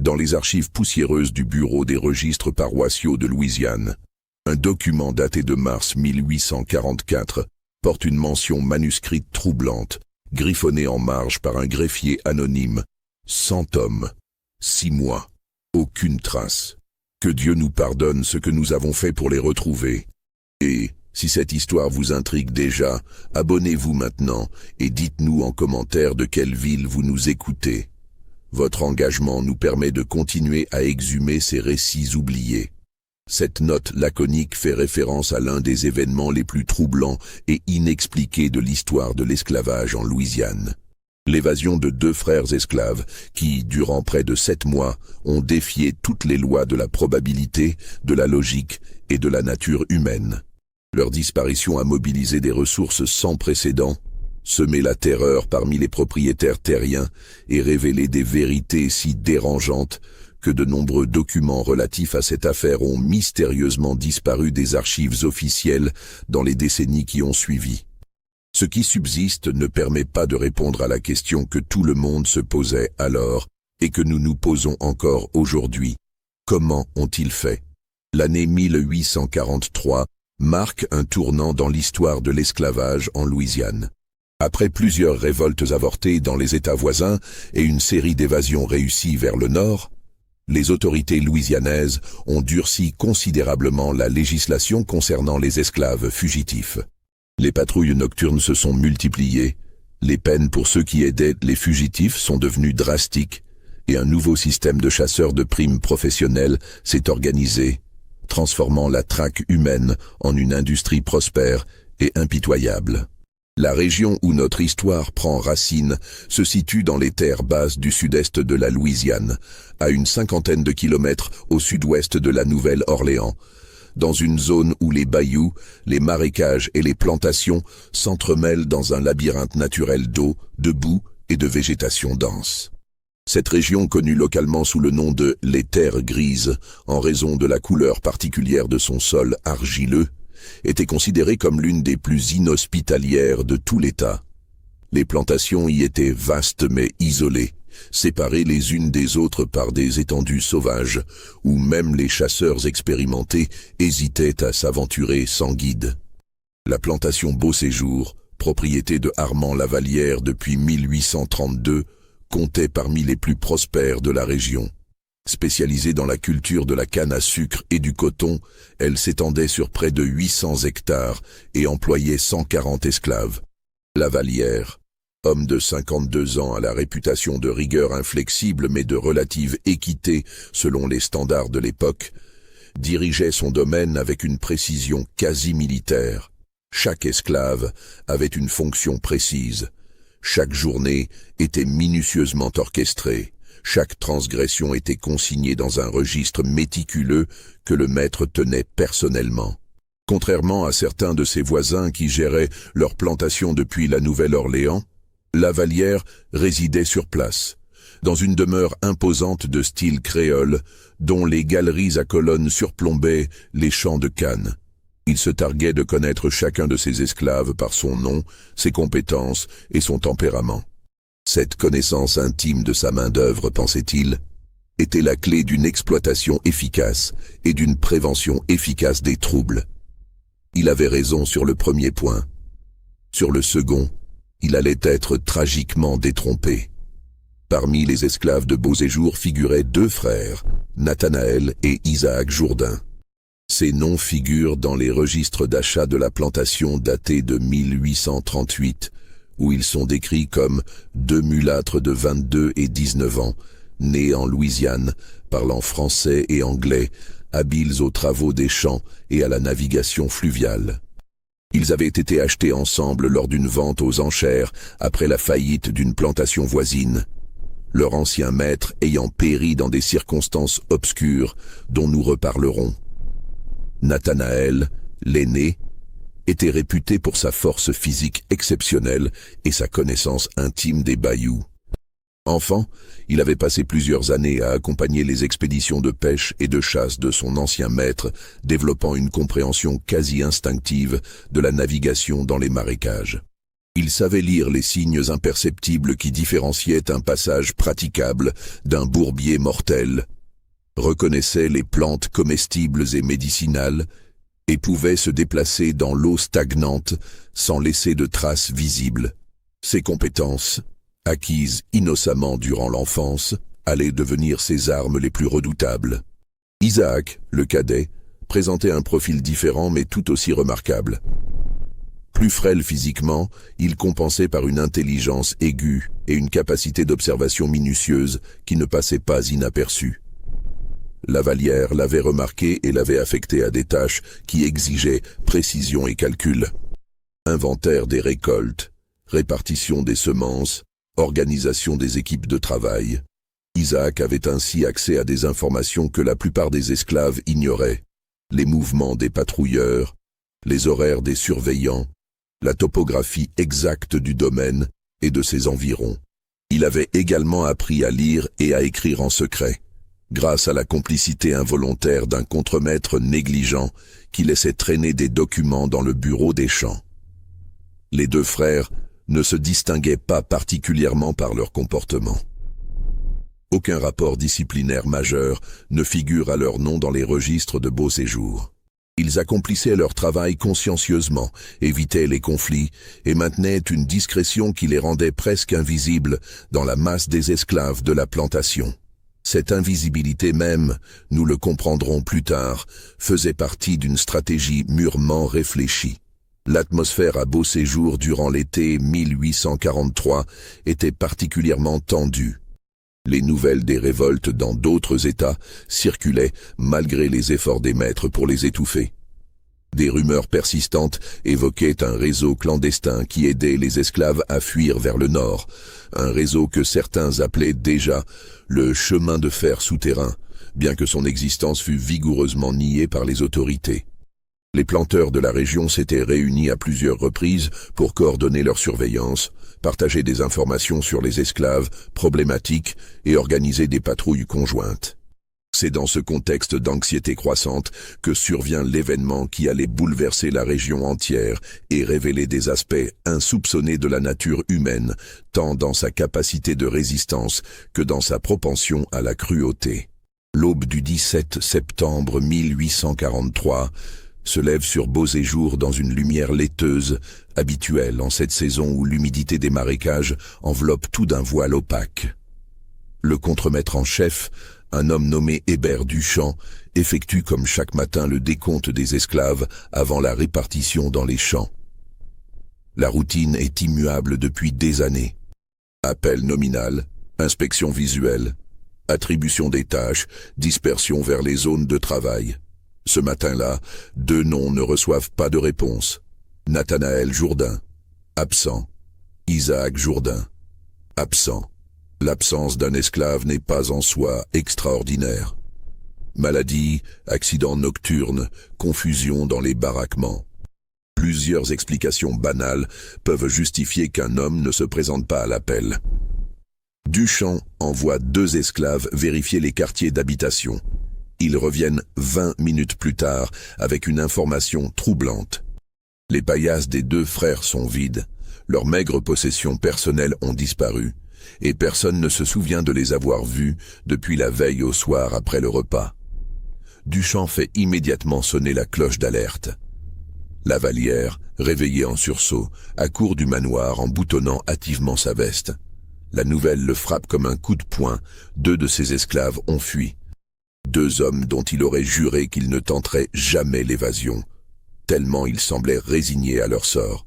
Dans les archives poussiéreuses du Bureau des registres paroissiaux de Louisiane, un document daté de mars 1844 porte une mention manuscrite troublante, griffonnée en marge par un greffier anonyme. 100 hommes, 6 mois, aucune trace. Que Dieu nous pardonne ce que nous avons fait pour les retrouver. Et, si cette histoire vous intrigue déjà, abonnez-vous maintenant et dites-nous en commentaire de quelle ville vous nous écoutez. Votre engagement nous permet de continuer à exhumer ces récits oubliés. Cette note laconique fait référence à l'un des événements les plus troublants et inexpliqués de l'histoire de l'esclavage en Louisiane. L'évasion de 2 frères esclaves qui, durant près de 7 mois, ont défié toutes les lois de la probabilité, de la logique et de la nature humaine. Leur disparition a mobilisé des ressources sans précédent, semé la terreur parmi les propriétaires terriens et révélé des vérités si dérangeantes que de nombreux documents relatifs à cette affaire ont mystérieusement disparu des archives officielles dans les décennies qui ont suivi. Ce qui subsiste ne permet pas de répondre à la question que tout le monde se posait alors et que nous nous posons encore aujourd'hui. Comment ont-ils fait? L'année 1843 marque un tournant dans l'histoire de l'esclavage en Louisiane. Après plusieurs révoltes avortées dans les États voisins et une série d'évasions réussies vers le nord, les autorités louisianaises ont durci considérablement la législation concernant les esclaves fugitifs. Les patrouilles nocturnes se sont multipliées, les peines pour ceux qui aidaient les fugitifs sont devenues drastiques et un nouveau système de chasseurs de primes professionnels s'est organisé, transformant la traque humaine en une industrie prospère et impitoyable. La région où notre histoire prend racine se situe dans les terres basses du sud-est de la Louisiane, à une 50aine de kilomètres au sud-ouest de la Nouvelle-Orléans, dans une zone où les bayous, les marécages et les plantations s'entremêlent dans un labyrinthe naturel d'eau, de boue et de végétation dense. Cette région, connue localement sous le nom de « les terres grises » en raison de la couleur particulière de son sol argileux, était considérée comme l'une des plus inhospitalières de tout l'État. Les plantations y étaient vastes mais isolées, séparées les unes des autres par des étendues sauvages, où même les chasseurs expérimentés hésitaient à s'aventurer sans guide. La plantation Beauséjour, propriété de Armand Lavallière depuis 1832, comptait parmi les plus prospères de la région. Spécialisée dans la culture de la canne à sucre et du coton, elle s'étendait sur près de 800 hectares et employait 140 esclaves. Lavallière, homme de 52 ans à la réputation de rigueur inflexible mais de relative équité selon les standards de l'époque, dirigeait son domaine avec une précision quasi militaire. Chaque esclave avait une fonction précise. Chaque journée était minutieusement orchestrée. Chaque transgression était consignée dans un registre méticuleux que le maître tenait personnellement. Contrairement à certains de ses voisins qui géraient leur plantation depuis la Nouvelle-Orléans, Lavallière résidait sur place, dans une demeure imposante de style créole, dont les galeries à colonnes surplombaient les champs de canne. Il se targuait de connaître chacun de ses esclaves par son nom, ses compétences et son tempérament. Cette connaissance intime de sa main-d'œuvre, pensait-il, était la clé d'une exploitation efficace et d'une prévention efficace des troubles. Il avait raison sur le premier point. Sur le second, il allait être tragiquement détrompé. Parmi les esclaves de Beauséjour figuraient 2 frères, Nathanaël et Isaac Jourdain. Ces noms figurent dans les registres d'achat de la plantation datés de 1838, où ils sont décrits comme 2 mulâtres de 22 et 19 ans, nés en Louisiane, parlant français et anglais, habiles aux travaux des champs et à la navigation fluviale. Ils avaient été achetés ensemble lors d'une vente aux enchères après la faillite d'une plantation voisine, leur ancien maître ayant péri dans des circonstances obscures dont nous reparlerons. Nathanaël, l'aîné, était réputé pour sa force physique exceptionnelle et sa connaissance intime des bayous. Enfant, il avait passé plusieurs années à accompagner les expéditions de pêche et de chasse de son ancien maître, développant une compréhension quasi instinctive de la navigation dans les marécages. Il savait lire les signes imperceptibles qui différenciaient un passage praticable d'un bourbier mortel, reconnaissait les plantes comestibles et médicinales, et pouvait se déplacer dans l'eau stagnante sans laisser de traces visibles. Ses compétences, acquises innocemment durant l'enfance, allaient devenir ses armes les plus redoutables. Isaac, le cadet, présentait un profil différent mais tout aussi remarquable. Plus frêle physiquement, il compensait par une intelligence aiguë et une capacité d'observation minutieuse qui ne passait pas inaperçue. Lavalière l'avait remarqué et l'avait affecté à des tâches qui exigeaient précision et calcul. Inventaire des récoltes, répartition des semences, organisation des équipes de travail. Isaac avait ainsi accès à des informations que la plupart des esclaves ignoraient. Les mouvements des patrouilleurs, les horaires des surveillants, la topographie exacte du domaine et de ses environs. Il avait également appris à lire et à écrire en secret, grâce à la complicité involontaire d'un contremaître négligent qui laissait traîner des documents dans le bureau des champs. Les deux frères ne se distinguaient pas particulièrement par leur comportement. Aucun rapport disciplinaire majeur ne figure à leur nom dans les registres de beau séjour. Ils accomplissaient leur travail consciencieusement, évitaient les conflits et maintenaient une discrétion qui les rendait presque invisibles dans la masse des esclaves de la plantation. Cette invisibilité même, nous le comprendrons plus tard, faisait partie d'une stratégie mûrement réfléchie. L'atmosphère à Beau Séjour durant l'été 1843 était particulièrement tendue. Les nouvelles des révoltes dans d'autres États circulaient malgré les efforts des maîtres pour les étouffer. Des rumeurs persistantes évoquaient un réseau clandestin qui aidait les esclaves à fuir vers le nord, un réseau que certains appelaient déjà le chemin de fer souterrain, bien que son existence fût vigoureusement niée par les autorités. Les planteurs de la région s'étaient réunis à plusieurs reprises pour coordonner leur surveillance, partager des informations sur les esclaves problématiques et organiser des patrouilles conjointes. C'est dans ce contexte d'anxiété croissante que survient l'événement qui allait bouleverser la région entière et révéler des aspects insoupçonnés de la nature humaine, tant dans sa capacité de résistance que dans sa propension à la cruauté. L'aube du 17 septembre 1843 se lève sur Beau Séjour dans une lumière laiteuse, habituelle en cette saison où l'humidité des marécages enveloppe tout d'un voile opaque. Le contremaître en chef, un homme nommé Hébert Duchamp, effectue comme chaque matin le décompte des esclaves avant la répartition dans les champs. La routine est immuable depuis des années. Appel nominal, inspection visuelle, attribution des tâches, dispersion vers les zones de travail. Ce matin-là, 2 noms ne reçoivent pas de réponse. Nathanaël Jourdain, absent. Isaac Jourdain, absent. L'absence d'un esclave n'est pas en soi extraordinaire. Maladie, accident nocturne, confusion dans les baraquements. Plusieurs explications banales peuvent justifier qu'un homme ne se présente pas à l'appel. Duchamp envoie 2 esclaves vérifier les quartiers d'habitation. Ils reviennent 20 minutes plus tard avec une information troublante. Les paillasses des 2 frères sont vides, leurs maigres possessions personnelles ont disparu, et personne ne se souvient de les avoir vus depuis la veille au soir après le repas. Duchamp fait immédiatement sonner la cloche d'alerte. Lavalière, réveillé en sursaut, accourt du manoir en boutonnant hâtivement sa veste. La nouvelle le frappe comme un coup de poing, 2 de ses esclaves ont fui. 2 hommes dont il aurait juré qu'ils ne tenteraient jamais l'évasion, tellement ils semblaient résignés à leur sort.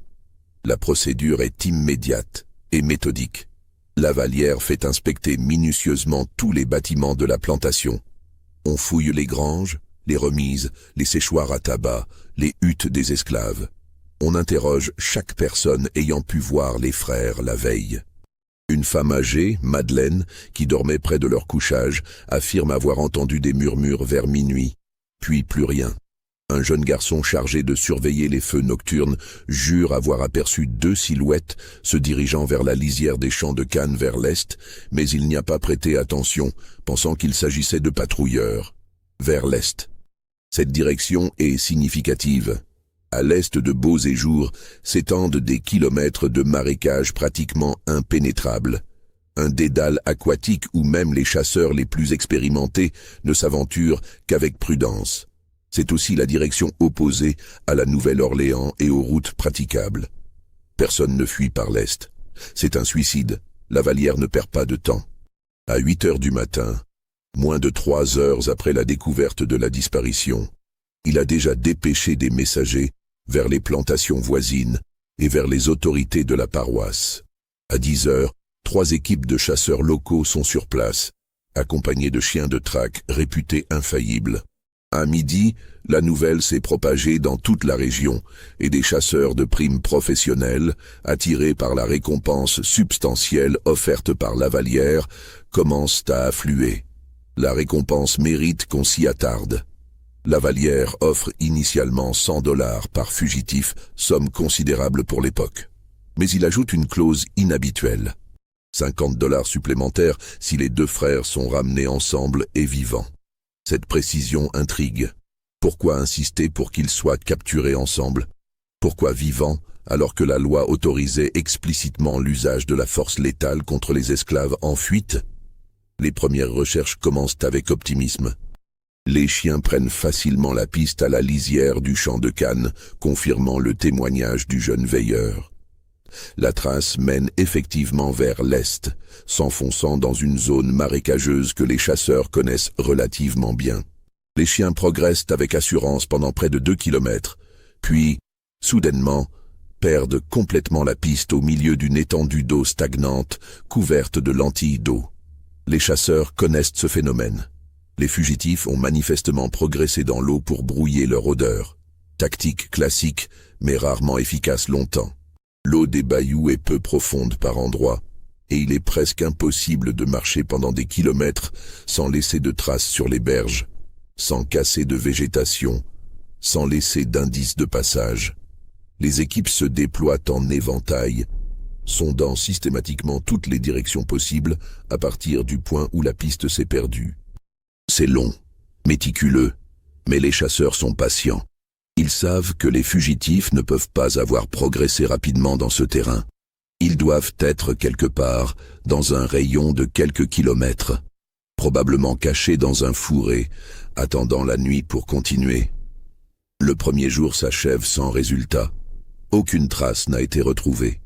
La procédure est immédiate et méthodique. Lavalière fait inspecter minutieusement tous les bâtiments de la plantation. On fouille les granges, les remises, les séchoirs à tabac, les huttes des esclaves. On interroge chaque personne ayant pu voir les frères la veille. Une femme âgée, Madeleine, qui dormait près de leur couchage, affirme avoir entendu des murmures vers minuit, puis plus rien. Un jeune garçon chargé de surveiller les feux nocturnes jure avoir aperçu 2 silhouettes se dirigeant vers la lisière des champs de canne vers l'est, mais il n'y a pas prêté attention, pensant qu'il s'agissait de patrouilleurs. Vers l'est. Cette direction est significative. À l'est de Beauséjour s'étendent des kilomètres de marécages pratiquement impénétrables. Un dédale aquatique où même les chasseurs les plus expérimentés ne s'aventurent qu'avec prudence. C'est aussi la direction opposée à la Nouvelle-Orléans et aux routes praticables. Personne ne fuit par l'est. C'est un suicide. Lavallière ne perd pas de temps. À 8 heures du matin, moins de 3 heures après la découverte de la disparition, il a déjà dépêché des messagers vers les plantations voisines et vers les autorités de la paroisse. À 10 heures, 3 équipes de chasseurs locaux sont sur place, accompagnés de chiens de traque réputés infaillibles. À midi, la nouvelle s'est propagée dans toute la région et des chasseurs de primes professionnels, attirés par la récompense substantielle offerte par Lavallière, commencent à affluer. La récompense mérite qu'on s'y attarde. Lavallière offre initialement 100 $ par fugitif, somme considérable pour l'époque. Mais il ajoute une clause inhabituelle. 50 $ supplémentaires si les 2 frères sont ramenés ensemble et vivants. Cette précision intrigue. Pourquoi insister pour qu'ils soient capturés ensemble? Pourquoi vivants, alors que la loi autorisait explicitement l'usage de la force létale contre les esclaves en fuite? Les premières recherches commencent avec optimisme. Les chiens prennent facilement la piste à la lisière du champ de Cannes, confirmant le témoignage du jeune veilleur. La trace mène effectivement vers l'est, s'enfonçant dans une zone marécageuse que les chasseurs connaissent relativement bien. Les chiens progressent avec assurance pendant près de 2 kilomètres, puis, soudainement, perdent complètement la piste au milieu d'une étendue d'eau stagnante, couverte de lentilles d'eau. Les chasseurs connaissent ce phénomène. Les fugitifs ont manifestement progressé dans l'eau pour brouiller leur odeur. Tactique classique, mais rarement efficace longtemps. L'eau des bayous est peu profonde par endroits, et il est presque impossible de marcher pendant des kilomètres sans laisser de traces sur les berges, sans casser de végétation, sans laisser d'indices de passage. Les équipes se déploient en éventail, sondant systématiquement toutes les directions possibles à partir du point où la piste s'est perdue. C'est long, méticuleux, mais les chasseurs sont patients. Ils savent que les fugitifs ne peuvent pas avoir progressé rapidement dans ce terrain. Ils doivent être quelque part, dans un rayon de quelques kilomètres, probablement cachés dans un fourré, attendant la nuit pour continuer. Le premier jour s'achève sans résultat. Aucune trace n'a été retrouvée.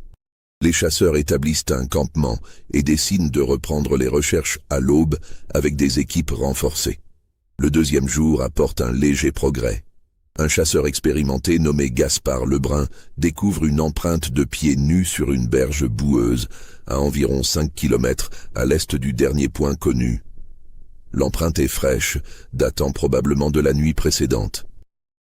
Les chasseurs établissent un campement et décident de reprendre les recherches à l'aube avec des équipes renforcées. Le deuxième jour apporte un léger progrès. Un chasseur expérimenté nommé Gaspard Lebrun découvre une empreinte de pied nus sur une berge boueuse à environ 5 kilomètres à l'est du dernier point connu. L'empreinte est fraîche, datant probablement de la nuit précédente.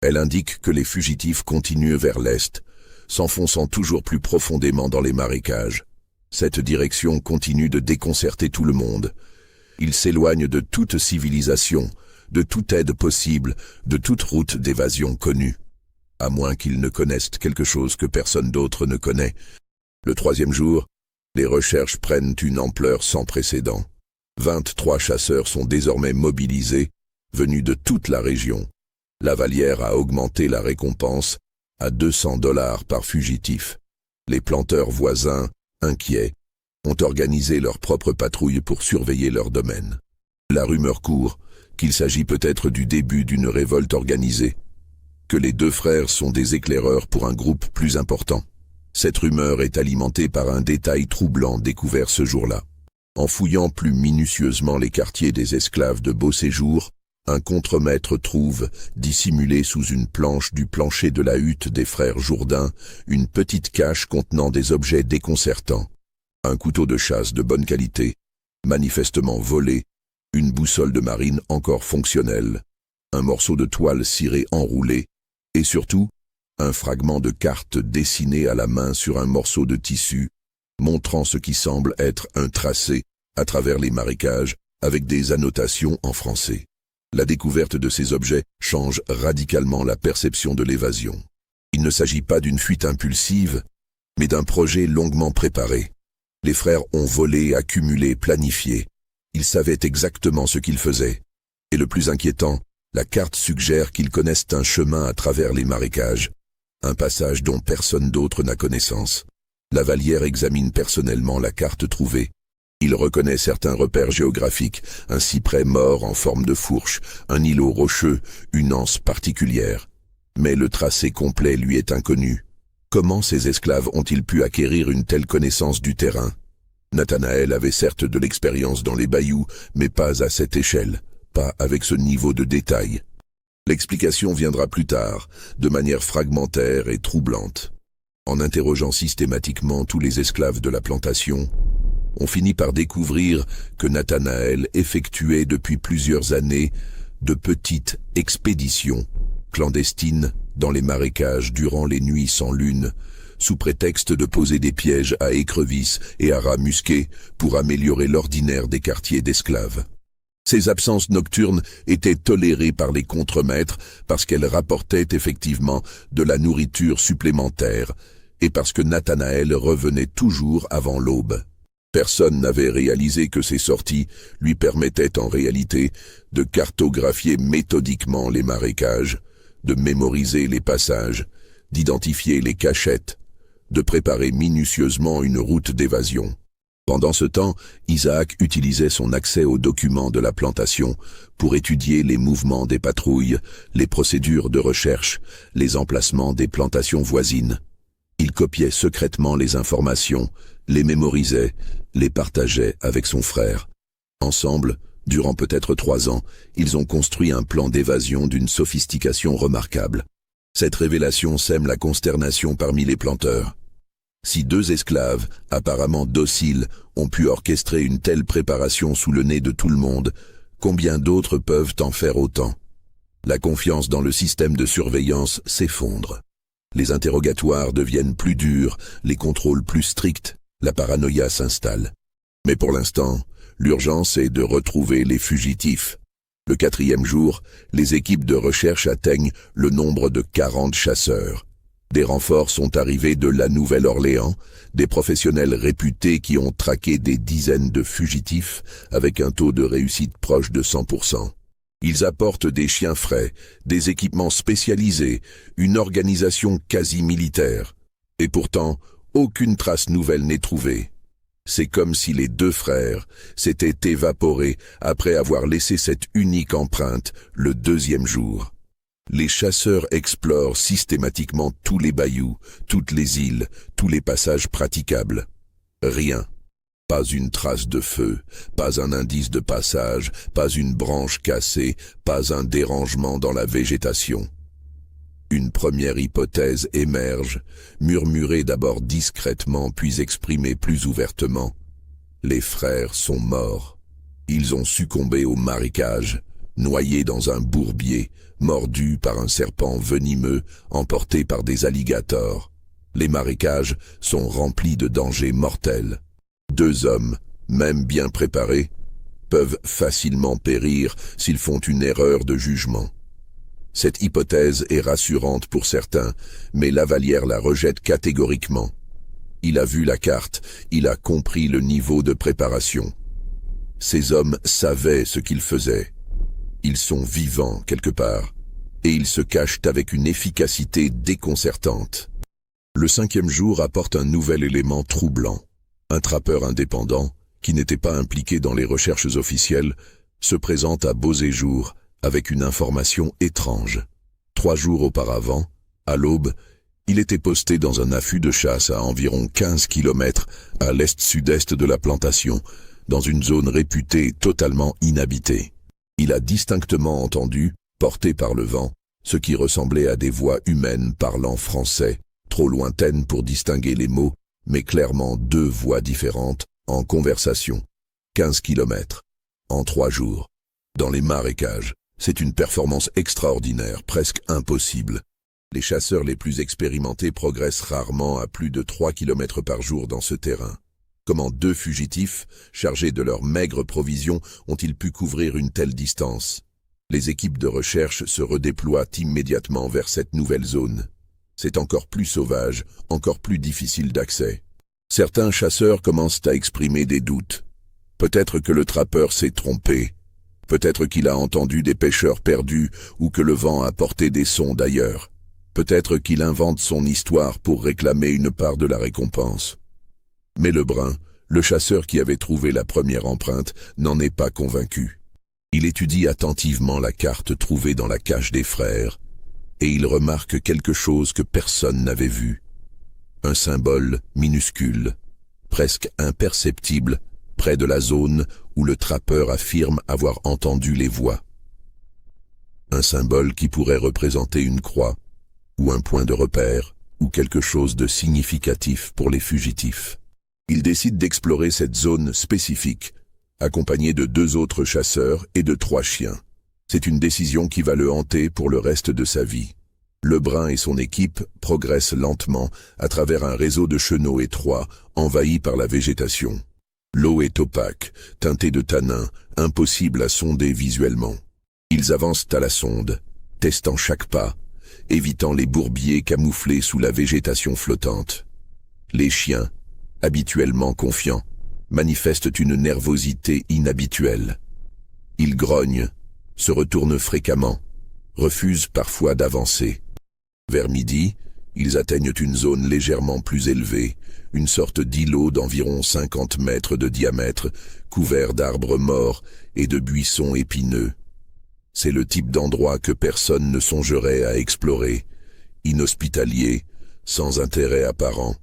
Elle indique que les fugitifs continuent vers l'est, s'enfonçant toujours plus profondément dans les marécages. Cette direction continue de déconcerter tout le monde. Ils s'éloignent de toute civilisation, de toute aide possible, de toute route d'évasion connue. À moins qu'ils ne connaissent quelque chose que personne d'autre ne connaît. Le troisième jour, les recherches prennent une ampleur sans précédent. 23 chasseurs sont désormais mobilisés, venus de toute la région. Lavallière a augmenté la récompense à 200 $ par fugitif. Les planteurs voisins, inquiets, ont organisé leur propre patrouille pour surveiller leur domaine. La rumeur court qu'il s'agit peut-être du début d'une révolte organisée, que les 2 frères sont des éclaireurs pour un groupe plus important. Cette rumeur est alimentée par un détail troublant découvert ce jour-là. En fouillant plus minutieusement les quartiers des esclaves de Beauséjour, un contremaître trouve, dissimulé sous une planche du plancher de la hutte des frères Jourdain, une petite cache contenant des objets déconcertants. Un couteau de chasse de bonne qualité, manifestement volé, une boussole de marine encore fonctionnelle, un morceau de toile cirée enroulé, et surtout, un fragment de carte dessiné à la main sur un morceau de tissu, montrant ce qui semble être un tracé à travers les marécages avec des annotations en français. La découverte de ces objets change radicalement la perception de l'évasion. Il ne s'agit pas d'une fuite impulsive, mais d'un projet longuement préparé. Les frères ont volé, accumulé, planifié. Ils savaient exactement ce qu'ils faisaient. Et le plus inquiétant, la carte suggère qu'ils connaissent un chemin à travers les marécages. un passage dont personne d'autre n'a connaissance. Lavallière examine personnellement la carte trouvée. Il reconnaît certains repères géographiques, un cyprès mort en forme de fourche, un îlot rocheux, une anse particulière. Mais le tracé complet lui est inconnu. Comment ces esclaves ont-ils pu acquérir une telle connaissance du terrain? Nathanaël avait certes de l'expérience dans les bayous, mais pas à cette échelle, pas avec ce niveau de détail. L'explication viendra plus tard, de manière fragmentaire et troublante. En interrogeant systématiquement tous les esclaves de la plantation, on finit par découvrir que Nathanaël effectuait depuis plusieurs années de petites expéditions clandestines dans les marécages durant les nuits sans lune, sous prétexte de poser des pièges à écrevisses et à rats musqués pour améliorer l'ordinaire des quartiers d'esclaves. Ces absences nocturnes étaient tolérées par les contremaîtres parce qu'elles rapportaient effectivement de la nourriture supplémentaire et parce que Nathanaël revenait toujours avant l'aube. Personne n'avait réalisé que ces sorties lui permettaient en réalité de cartographier méthodiquement les marécages, de mémoriser les passages, d'identifier les cachettes, de préparer minutieusement une route d'évasion. Pendant ce temps, Isaac utilisait son accès aux documents de la plantation pour étudier les mouvements des patrouilles, les procédures de recherche, les emplacements des plantations voisines. Il copiait secrètement les informations, les mémorisait, les partageait avec son frère. Ensemble, durant peut-être 3 ans, ils ont construit un plan d'évasion d'une sophistication remarquable. Cette révélation sème la consternation parmi les planteurs. Si 2 esclaves, apparemment dociles, ont pu orchestrer une telle préparation sous le nez de tout le monde, combien d'autres peuvent en faire autant? La confiance dans le système de surveillance s'effondre. Les interrogatoires deviennent plus durs, les contrôles plus stricts, la paranoïa s'installe. Mais pour l'instant, l'urgence est de retrouver les fugitifs. Le 4e jour, les équipes de recherche atteignent le nombre de 40 chasseurs. Des renforts sont arrivés de la Nouvelle-Orléans, des professionnels réputés qui ont traqué des dizaines de fugitifs avec un taux de réussite proche de 100%. Ils apportent des chiens frais, des équipements spécialisés, une organisation quasi militaire. Et pourtant, aucune trace nouvelle n'est trouvée. C'est comme si les 2 frères s'étaient évaporés après avoir laissé cette unique empreinte le 2e jour. Les chasseurs explorent systématiquement tous les bayous, toutes les îles, tous les passages praticables. Rien. Pas une trace de feu, pas un indice de passage, pas une branche cassée, pas un dérangement dans la végétation. Une première hypothèse émerge, murmurée d'abord discrètement puis exprimée plus ouvertement. Les frères sont morts. Ils ont succombé au marécage, noyés dans un bourbier, mordus par un serpent venimeux, emportés par des alligators. Les marécages sont remplis de dangers mortels. 2 hommes, même bien préparés, peuvent facilement périr s'ils font une erreur de jugement. Cette hypothèse est rassurante pour certains, mais Lavallière la rejette catégoriquement. Il a vu la carte, il a compris le niveau de préparation. Ces hommes savaient ce qu'ils faisaient. Ils sont vivants quelque part, et ils se cachent avec une efficacité déconcertante. Le 5e jour apporte un nouvel élément troublant. Un trappeur indépendant, qui n'était pas impliqué dans les recherches officielles, se présente à Beauséjour avec une information étrange. 3 jours auparavant, à l'aube, il était posté dans un affût de chasse à environ 15 km à l'est-sud-est de la plantation, dans une zone réputée totalement inhabitée. Il a distinctement entendu, porté par le vent, ce qui ressemblait à des voix humaines parlant français, trop lointaines pour distinguer les mots, mais clairement 2 voix différentes, en conversation. 15 km. En 3 jours. Dans les marécages. C'est une performance extraordinaire, presque impossible. Les chasseurs les plus expérimentés progressent rarement à plus de 3 km par jour dans ce terrain. Comment 2 fugitifs, chargés de leurs maigres provisions, ont-ils pu couvrir une telle distance? Les équipes de recherche se redéploient immédiatement vers cette nouvelle zone. C'est encore plus sauvage, encore plus difficile d'accès. Certains chasseurs commencent à exprimer des doutes. Peut-être que le trappeur s'est trompé. Peut-être qu'il a entendu des pêcheurs perdus ou que le vent a porté des sons d'ailleurs. Peut-être qu'il invente son histoire pour réclamer une part de la récompense. Mais Lebrun, le chasseur qui avait trouvé la première empreinte, n'en est pas convaincu. Il étudie attentivement la carte trouvée dans la cache des frères, et il remarque quelque chose que personne n'avait vu. Un symbole minuscule, presque imperceptible, près de la zone où le trappeur affirme avoir entendu les voix. Un symbole qui pourrait représenter une croix, ou un point de repère, ou quelque chose de significatif pour les fugitifs. Il décide d'explorer cette zone spécifique, accompagné de 2 autres chasseurs et de 3 chiens. C'est une décision qui va le hanter pour le reste de sa vie. Lebrun et son équipe progressent lentement à travers un réseau de chenaux étroits, envahis par la végétation. L'eau est opaque, teintée de tanins, impossible à sonder visuellement. Ils avancent à la sonde, testant chaque pas, évitant les bourbiers camouflés sous la végétation flottante. Les chiens, habituellement confiants, manifestent une nervosité inhabituelle. Ils grognent, se retournent fréquemment, refusent parfois d'avancer. Vers midi, ils atteignent une zone légèrement plus élevée, une sorte d'îlot d'environ 50 mètres de diamètre, couvert d'arbres morts et de buissons épineux. C'est le type d'endroit que personne ne songerait à explorer, inhospitalier, sans intérêt apparent,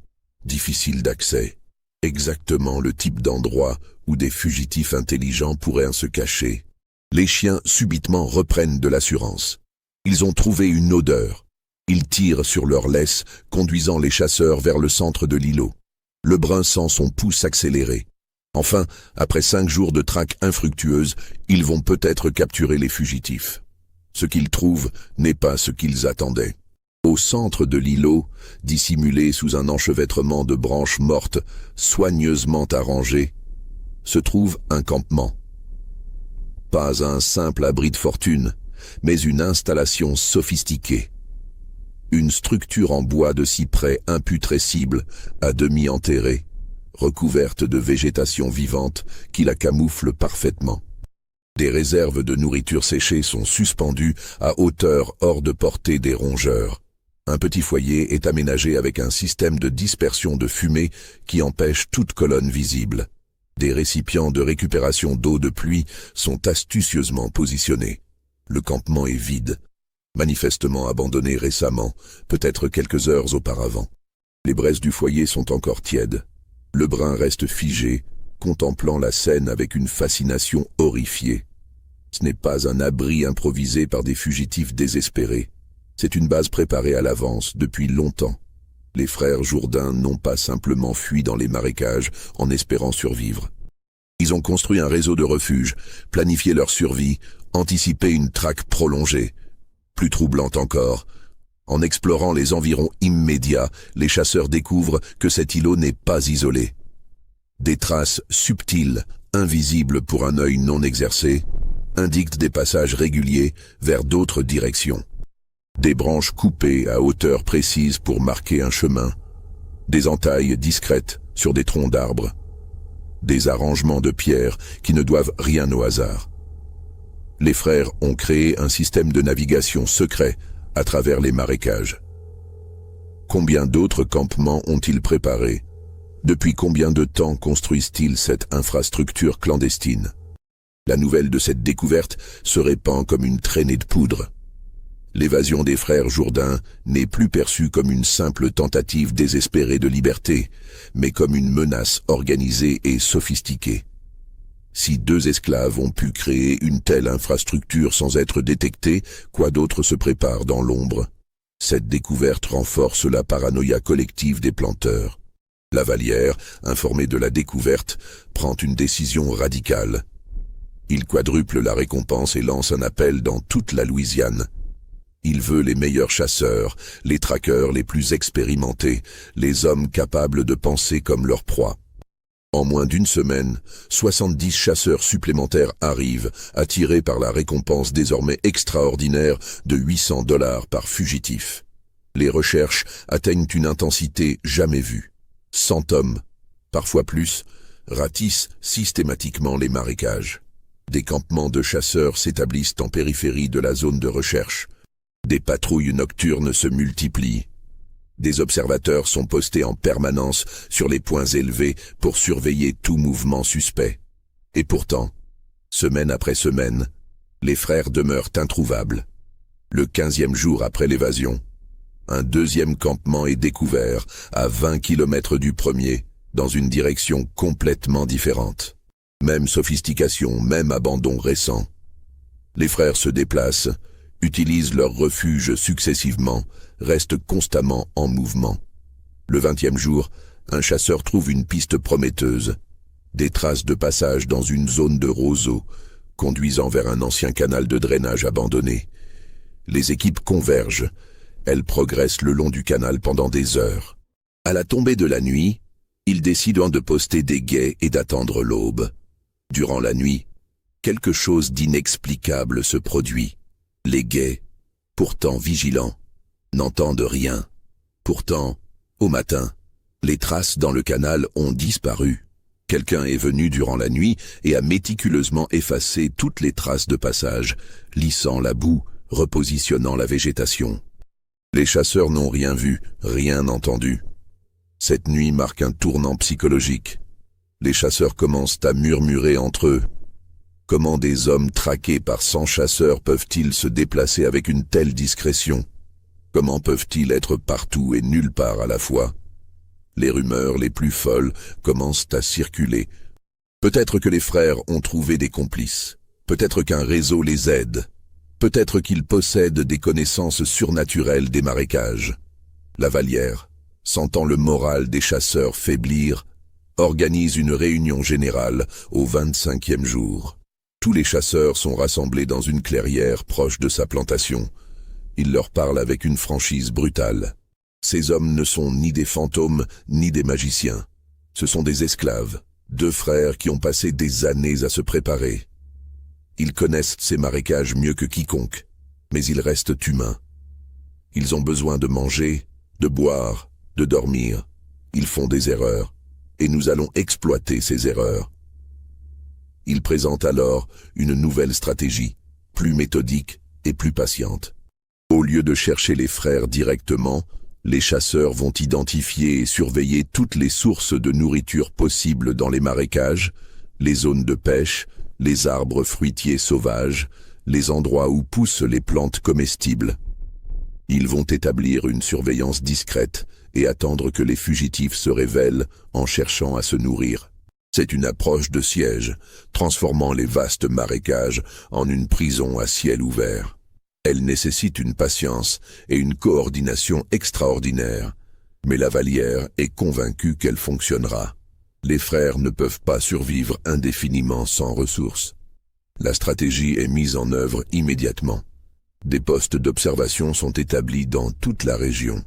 difficile d'accès. Exactement le type d'endroit où des fugitifs intelligents pourraient se cacher. Les chiens subitement reprennent de l'assurance. Ils ont trouvé une odeur. Ils tirent sur leur laisse, conduisant les chasseurs vers le centre de l'îlot. Lebrun sent son pouls s'accélérer. Enfin, après 5 jours de traque infructueuse, ils vont peut-être capturer les fugitifs. Ce qu'ils trouvent n'est pas ce qu'ils attendaient. Au centre de l'îlot, dissimulé sous un enchevêtrement de branches mortes, soigneusement arrangées, se trouve un campement. Pas un simple abri de fortune, mais une installation sophistiquée. Une structure en bois de cyprès imputrescible, à demi enterrée, recouverte de végétation vivante qui la camoufle parfaitement. Des réserves de nourriture séchée sont suspendues à hauteur hors de portée des rongeurs. Un petit foyer est aménagé avec un système de dispersion de fumée qui empêche toute colonne visible. Des récipients de récupération d'eau de pluie sont astucieusement positionnés. Le campement est vide, manifestement abandonné récemment, peut-être quelques heures auparavant. Les braises du foyer sont encore tièdes. Lebrun reste figé, contemplant la scène avec une fascination horrifiée. Ce n'est pas un abri improvisé par des fugitifs désespérés. C'est une base préparée à l'avance depuis longtemps. Les frères Jourdain n'ont pas simplement fui dans les marécages en espérant survivre. Ils ont construit un réseau de refuges, planifié leur survie, anticipé une traque prolongée. Plus troublante encore, en explorant les environs immédiats, les chasseurs découvrent que cet îlot n'est pas isolé. Des traces subtiles, invisibles pour un œil non exercé, indiquent des passages réguliers vers d'autres directions. Des branches coupées à hauteur précise pour marquer un chemin, des entailles discrètes sur des troncs d'arbres, des arrangements de pierres qui ne doivent rien au hasard. Les frères ont créé un système de navigation secret à travers les marécages. Combien d'autres campements ont-ils préparés? Depuis combien de temps construisent-ils cette infrastructure clandestine? La nouvelle de cette découverte se répand comme une traînée de poudre. L'évasion des frères Jourdain n'est plus perçue comme une simple tentative désespérée de liberté, mais comme une menace organisée et sophistiquée. Si 2 esclaves ont pu créer une telle infrastructure sans être détectés, quoi d'autre se prépare dans l'ombre? Cette découverte renforce la paranoïa collective des planteurs. Lavallière, informé de la découverte, prend une décision radicale. Il quadruple la récompense et lance un appel dans toute la Louisiane. Il veut les meilleurs chasseurs, les traqueurs les plus expérimentés, les hommes capables de penser comme leur proie. En moins d'1 semaine, 70 chasseurs supplémentaires arrivent, attirés par la récompense désormais extraordinaire de $800 par fugitif. Les recherches atteignent une intensité jamais vue. 100 hommes, parfois plus, ratissent systématiquement les marécages. Des campements de chasseurs s'établissent en périphérie de la zone de recherche. Des patrouilles nocturnes se multiplient. Des observateurs sont postés en permanence sur les points élevés pour surveiller tout mouvement suspect. Et pourtant, semaine après semaine, les frères demeurent introuvables. Le 15e jour après l'évasion, un deuxième campement est découvert à 20 km du premier, dans une direction complètement différente. Même sophistication, même abandon récent. Les frères se déplacent, utilisent leurs refuges successivement, restent constamment en mouvement. Le 20e jour, un chasseur trouve une piste prometteuse. Des traces de passage dans une zone de roseaux, conduisant vers un ancien canal de drainage abandonné. Les équipes convergent. Elles progressent le long du canal pendant des heures. À la tombée de la nuit, ils décident de poster des guets et d'attendre l'aube. Durant la nuit, quelque chose d'inexplicable se produit. Les guets, pourtant vigilants, n'entendent rien. Pourtant, au matin, les traces dans le canal ont disparu. Quelqu'un est venu durant la nuit et a méticuleusement effacé toutes les traces de passage, lissant la boue, repositionnant la végétation. Les chasseurs n'ont rien vu, rien entendu. Cette nuit marque un tournant psychologique. Les chasseurs commencent à murmurer entre eux. Comment des hommes traqués par 100 chasseurs peuvent-ils se déplacer avec une telle discrétion? Comment peuvent-ils être partout et nulle part à la fois? Les rumeurs les plus folles commencent à circuler. Peut-être que les frères ont trouvé des complices. Peut-être qu'un réseau les aide. Peut-être qu'ils possèdent des connaissances surnaturelles des marécages. La Vallière, sentant le moral des chasseurs faiblir, organise une réunion générale au 25e jour. Tous les chasseurs sont rassemblés dans une clairière proche de sa plantation. Il leur parle avec une franchise brutale. Ces hommes ne sont ni des fantômes, ni des magiciens. Ce sont des esclaves, deux frères qui ont passé des années à se préparer. Ils connaissent ces marécages mieux que quiconque, mais ils restent humains. Ils ont besoin de manger, de boire, de dormir. Ils font des erreurs, et nous allons exploiter ces erreurs. Ils présentent alors une nouvelle stratégie, plus méthodique et plus patiente. Au lieu de chercher les frères directement, les chasseurs vont identifier et surveiller toutes les sources de nourriture possibles dans les marécages, les zones de pêche, les arbres fruitiers sauvages, les endroits où poussent les plantes comestibles. Ils vont établir une surveillance discrète et attendre que les fugitifs se révèlent en cherchant à se nourrir. C'est une approche de siège, transformant les vastes marécages en une prison à ciel ouvert. Elle nécessite une patience et une coordination extraordinaires, mais la Vallière est convaincue qu'elle fonctionnera. Les frères ne peuvent pas survivre indéfiniment sans ressources. La stratégie est mise en œuvre immédiatement. Des postes d'observation sont établis dans toute la région.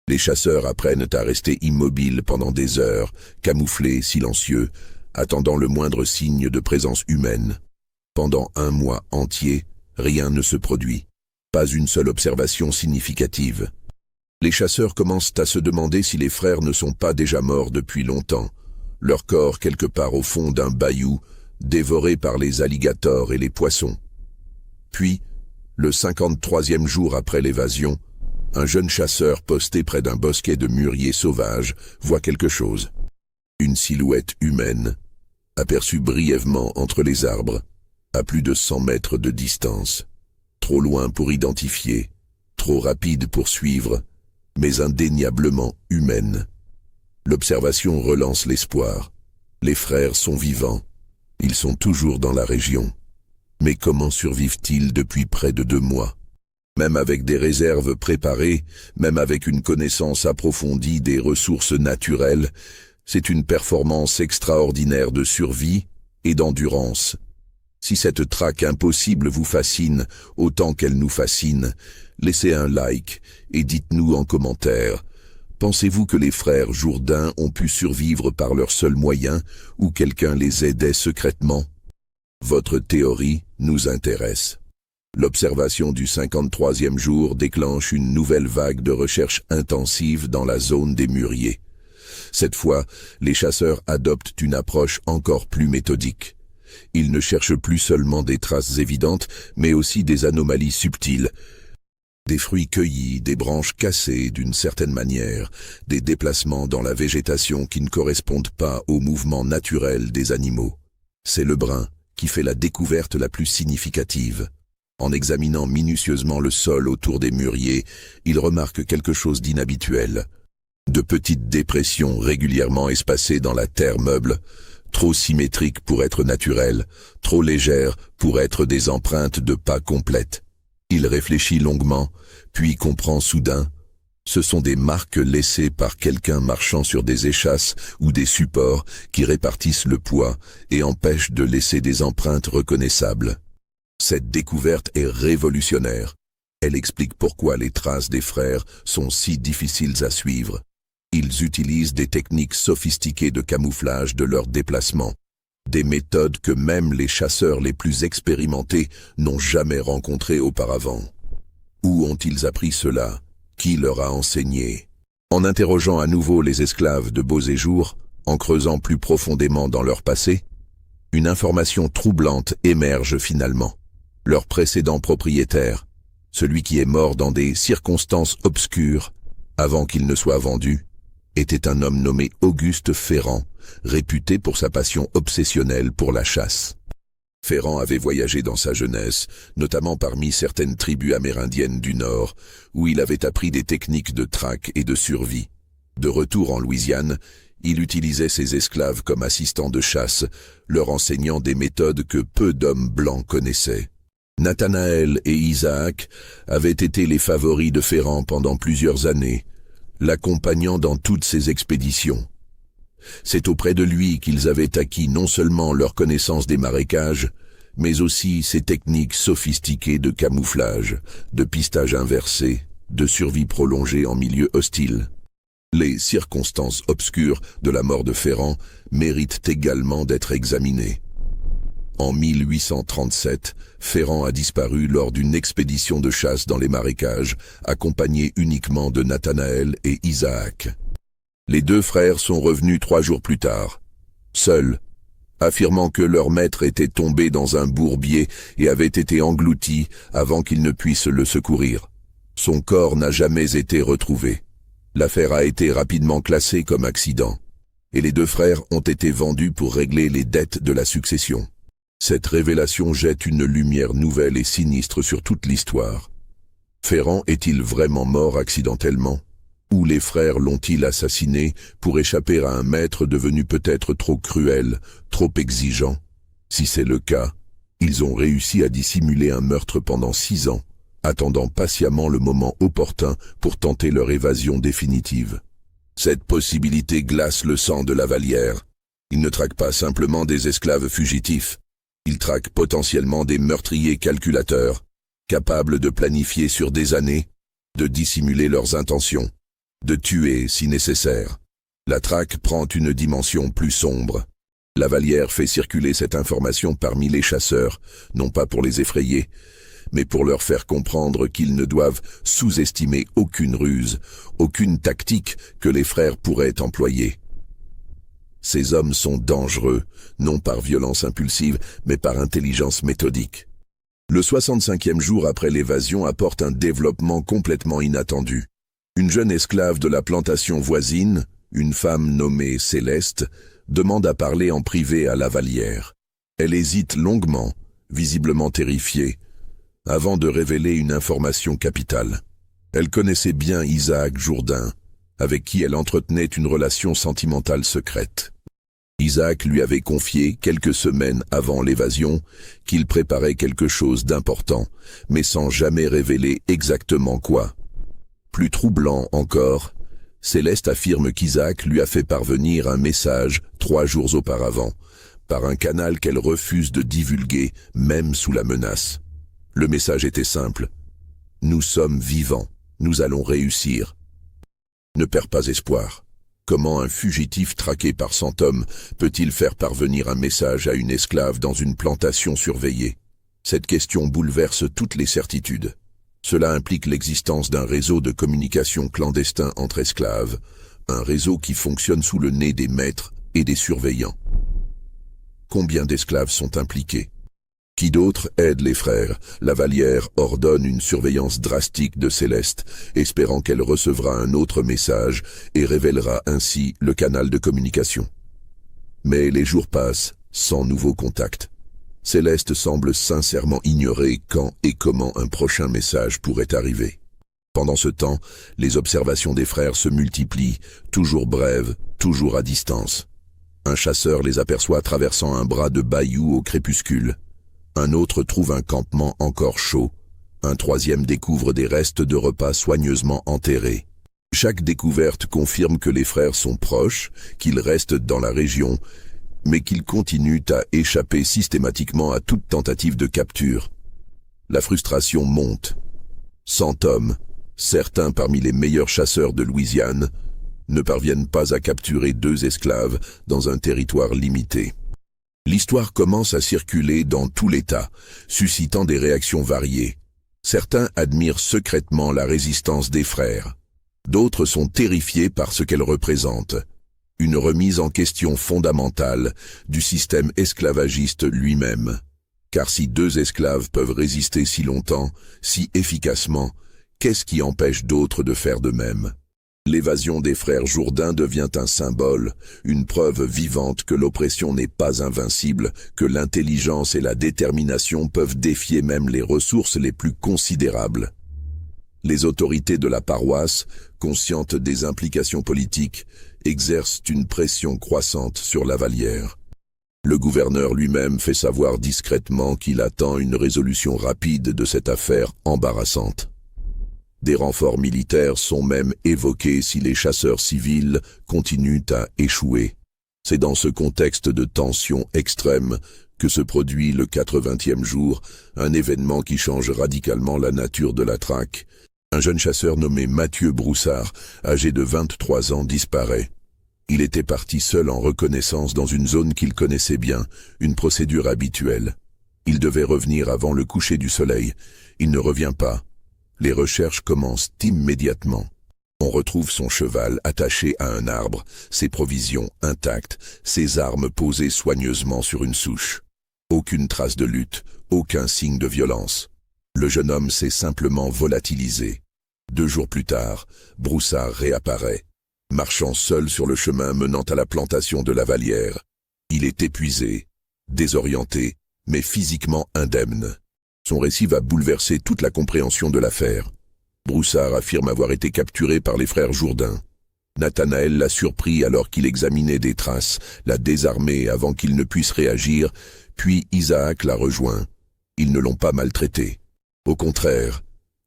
Les chasseurs apprennent à rester immobiles pendant des heures, camouflés, silencieux, attendant le moindre signe de présence humaine. Pendant un mois entier, rien ne se produit. Pas une seule observation significative. Les chasseurs commencent à se demander si les frères ne sont pas déjà morts depuis longtemps, leur corps quelque part au fond d'un bayou, dévoré par les alligators et les poissons. Puis, le 53e jour après l'évasion, un jeune chasseur posté près d'un bosquet de mûriers sauvages voit quelque chose. Une silhouette humaine, aperçue brièvement entre les arbres, à plus de 100 mètres de distance. Trop loin pour identifier, trop rapide pour suivre, mais indéniablement humaine. L'observation relance l'espoir. Les frères sont vivants. Ils sont toujours dans la région. Mais comment survivent-ils depuis près de 2 mois? Même avec des réserves préparées, même avec une connaissance approfondie des ressources naturelles, c'est une performance extraordinaire de survie et d'endurance. Si cette traque impossible vous fascine autant qu'elle nous fascine, laissez un like et dites-nous en commentaire. Pensez-vous que les frères Jourdain ont pu survivre par leurs seuls moyens ou quelqu'un les aidait secrètement? Votre théorie nous intéresse. L'observation du 53e jour déclenche une nouvelle vague de recherche intensive dans la zone des mûriers. Cette fois, les chasseurs adoptent une approche encore plus méthodique. Ils ne cherchent plus seulement des traces évidentes, mais aussi des anomalies subtiles. Des fruits cueillis, des branches cassées d'une certaine manière, des déplacements dans la végétation qui ne correspondent pas au mouvement naturel des animaux. C'est Lebrun qui fait la découverte la plus significative. En examinant minutieusement le sol autour des mûriers, il remarque quelque chose d'inhabituel. De petites dépressions régulièrement espacées dans la terre meuble, trop symétriques pour être naturelles, trop légères pour être des empreintes de pas complètes. Il réfléchit longuement, puis comprend soudain. Ce sont des marques laissées par quelqu'un marchant sur des échasses ou des supports qui répartissent le poids et empêchent de laisser des empreintes reconnaissables. Cette découverte est révolutionnaire. Elle explique pourquoi les traces des frères sont si difficiles à suivre. Ils utilisent des techniques sophistiquées de camouflage de leurs déplacements. Des méthodes que même les chasseurs les plus expérimentés n'ont jamais rencontrées auparavant. Où ont-ils appris cela? Qui leur a enseigné? En interrogeant à nouveau les esclaves de Beauséjour, en creusant plus profondément dans leur passé, une information troublante émerge finalement. Leur précédent propriétaire, celui qui est mort dans des circonstances obscures, avant qu'il ne soit vendu, était un homme nommé Auguste Ferrand, réputé pour sa passion obsessionnelle pour la chasse. Ferrand avait voyagé dans sa jeunesse, notamment parmi certaines tribus amérindiennes du Nord, où il avait appris des techniques de traque et de survie. De retour en Louisiane, il utilisait ses esclaves comme assistants de chasse, leur enseignant des méthodes que peu d'hommes blancs connaissaient. Nathanaël et Isaac avaient été les favoris de Ferrand pendant plusieurs années, l'accompagnant dans toutes ses expéditions. C'est auprès de lui qu'ils avaient acquis non seulement leur connaissance des marécages, mais aussi ses techniques sophistiquées de camouflage, de pistage inversé, de survie prolongée en milieu hostile. Les circonstances obscures de la mort de Ferrand méritent également d'être examinées. En 1837, Ferrand a disparu lors d'une expédition de chasse dans les marécages, accompagné uniquement de Nathanaël et Isaac. Les deux frères sont revenus 3 jours plus tard, seuls, affirmant que leur maître était tombé dans un bourbier et avait été englouti avant qu'ils ne puissent le secourir. Son corps n'a jamais été retrouvé. L'affaire a été rapidement classée comme accident, et les deux frères ont été vendus pour régler les dettes de la succession. Cette révélation jette une lumière nouvelle et sinistre sur toute l'histoire. Ferrand est-il vraiment mort accidentellement? Ou les frères l'ont-ils assassiné pour échapper à un maître devenu peut-être trop cruel, trop exigeant? Si c'est le cas, ils ont réussi à dissimuler un meurtre pendant 6 ans, attendant patiemment le moment opportun pour tenter leur évasion définitive. Cette possibilité glace le sang de Lavallière. Il ne traque pas simplement des esclaves fugitifs. Il traque potentiellement des meurtriers calculateurs, capables de planifier sur des années, de dissimuler leurs intentions, de tuer si nécessaire. La traque prend une dimension plus sombre. Lavallière fait circuler cette information parmi les chasseurs, non pas pour les effrayer, mais pour leur faire comprendre qu'ils ne doivent sous-estimer aucune ruse, aucune tactique que les frères pourraient employer. Ces hommes sont dangereux, non par violence impulsive, mais par intelligence méthodique. Le 65e jour après l'évasion apporte un développement complètement inattendu. Une jeune esclave de la plantation voisine, une femme nommée Céleste, demande à parler en privé à Lavallière. Elle hésite longuement, visiblement terrifiée, avant de révéler une information capitale. Elle connaissait bien Isaac Jourdain, avec qui elle entretenait une relation sentimentale secrète. Isaac lui avait confié, quelques semaines avant l'évasion, qu'il préparait quelque chose d'important, mais sans jamais révéler exactement quoi. Plus troublant encore, Céleste affirme qu'Isaac lui a fait parvenir un message 3 jours auparavant, par un canal qu'elle refuse de divulguer, même sous la menace. Le message était simple. « Nous sommes vivants, nous allons réussir. » Ne perds pas espoir. Comment un fugitif traqué par 100 hommes peut-il faire parvenir un message à une esclave dans une plantation surveillée? Cette question bouleverse toutes les certitudes. Cela implique l'existence d'un réseau de communication clandestin entre esclaves, un réseau qui fonctionne sous le nez des maîtres et des surveillants. Combien d'esclaves sont impliqués? Qui d'autre aide les frères? La Vallière ordonne une surveillance drastique de Céleste, espérant qu'elle recevra un autre message et révélera ainsi le canal de communication. Mais les jours passent, sans nouveau contact. Céleste semble sincèrement ignorer quand et comment un prochain message pourrait arriver. Pendant ce temps, les observations des frères se multiplient, toujours brèves, toujours à distance. Un chasseur les aperçoit traversant un bras de bayou au crépuscule. Un autre trouve un campement encore chaud. Un troisième découvre des restes de repas soigneusement enterrés. Chaque découverte confirme que les frères sont proches, qu'ils restent dans la région, mais qu'ils continuent à échapper systématiquement à toute tentative de capture. La frustration monte. 100 hommes, certains parmi les meilleurs chasseurs de Louisiane, ne parviennent pas à capturer 2 esclaves dans un territoire limité. L'histoire commence à circuler dans tout l'État, suscitant des réactions variées. Certains admirent secrètement la résistance des frères. D'autres sont terrifiés par ce qu'elle représente. Une remise en question fondamentale du système esclavagiste lui-même. Car si 2 esclaves peuvent résister si longtemps, si efficacement, qu'est-ce qui empêche d'autres de faire de même? L'évasion des frères Jourdain devient un symbole, une preuve vivante que l'oppression n'est pas invincible, que l'intelligence et la détermination peuvent défier même les ressources les plus considérables. Les autorités de la paroisse, conscientes des implications politiques, exercent une pression croissante sur la Vallière. Le gouverneur lui-même fait savoir discrètement qu'il attend une résolution rapide de cette affaire embarrassante. Des renforts militaires sont même évoqués si les chasseurs civils continuent à échouer. C'est dans ce contexte de tension extrême que se produit le 80e jour, un événement qui change radicalement la nature de la traque. Un jeune chasseur nommé Mathieu Broussard, âgé de 23 ans, disparaît. Il était parti seul en reconnaissance dans une zone qu'il connaissait bien, une procédure habituelle. Il devait revenir avant le coucher du soleil. Il ne revient pas. Les recherches commencent immédiatement. On retrouve son cheval attaché à un arbre, ses provisions intactes, ses armes posées soigneusement sur une souche. Aucune trace de lutte, aucun signe de violence. Le jeune homme s'est simplement volatilisé. 2 jours plus tard, Broussard réapparaît, marchant seul sur le chemin menant à la plantation de la Vallière. Il est épuisé, désorienté, mais physiquement indemne. Son récit va bouleverser toute la compréhension de l'affaire. Broussard affirme avoir été capturé par les frères Jourdain. Nathanaël l'a surpris alors qu'il examinait des traces, l'a désarmé avant qu'il ne puisse réagir, puis Isaac l'a rejoint. Ils ne l'ont pas maltraité. Au contraire,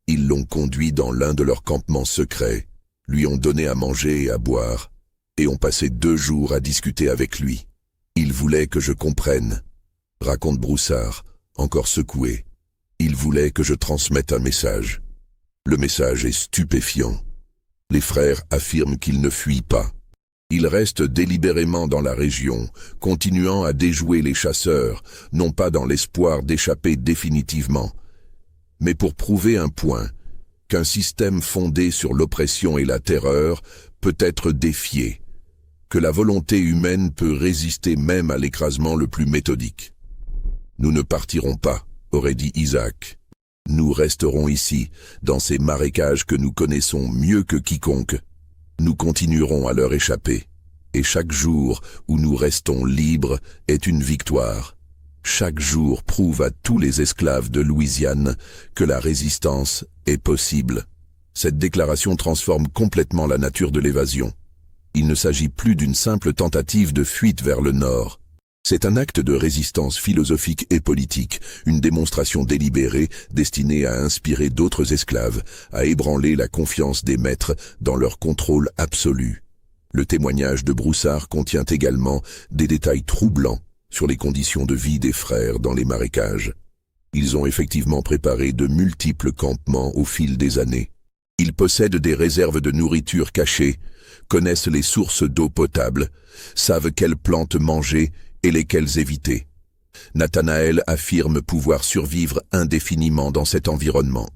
ils l'ont conduit dans l'un de leurs campements secrets, lui ont donné à manger et à boire, et ont passé 2 jours à discuter avec lui. Ils voulaient que je comprenne, raconte Broussard, encore secoué. Il voulait que je transmette un message. Le message est stupéfiant. Les frères affirment qu'ils ne fuient pas. Ils restent délibérément dans la région, continuant à déjouer les chasseurs, non pas dans l'espoir d'échapper définitivement, mais pour prouver un point, qu'un système fondé sur l'oppression et la terreur peut être défié, que la volonté humaine peut résister même à l'écrasement le plus méthodique. Nous ne partirons pas, aurait dit Isaac. Nous resterons ici, dans ces marécages que nous connaissons mieux que quiconque. Nous continuerons à leur échapper. Et chaque jour où nous restons libres est une victoire. Chaque jour prouve à tous les esclaves de Louisiane que la résistance est possible. Cette déclaration transforme complètement la nature de l'évasion. Il ne s'agit plus d'une simple tentative de fuite vers le nord. C'est un acte de résistance philosophique et politique, une démonstration délibérée destinée à inspirer d'autres esclaves, à ébranler la confiance des maîtres dans leur contrôle absolu. Le témoignage de Broussard contient également des détails troublants sur les conditions de vie des frères dans les marécages. Ils ont effectivement préparé de multiples campements au fil des années. Ils possèdent des réserves de nourriture cachées, connaissent les sources d'eau potable, savent quelles plantes manger et lesquels éviter. Nathanaël affirme pouvoir survivre indéfiniment dans cet environnement.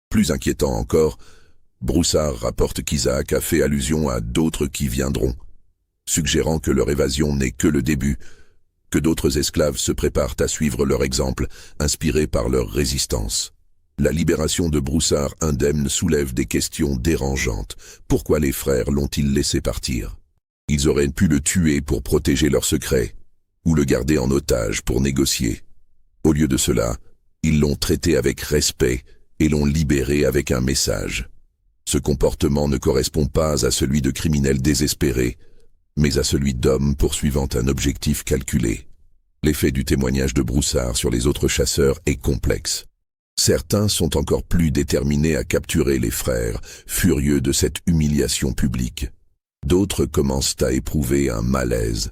Plus inquiétant encore, Broussard rapporte qu'Isaac a fait allusion à d'autres qui viendront, suggérant que leur évasion n'est que le début, Que d'autres esclaves se préparent à suivre leur exemple, inspirés par leur résistance. La libération de Broussard indemne soulève des questions dérangeantes. Pourquoi les frères l'ont-ils laissé partir? Ils auraient pu le tuer pour protéger leur secret, ou le garder en otage pour négocier. Au lieu de cela, ils l'ont traité avec respect et l'ont libéré avec un message. Ce comportement ne correspond pas à celui de criminels désespérés, mais à celui d'hommes poursuivant un objectif calculé. L'effet du témoignage de Broussard sur les autres chasseurs est complexe. Certains sont encore plus déterminés à capturer les frères, furieux de cette humiliation publique. D'autres commencent à éprouver un malaise.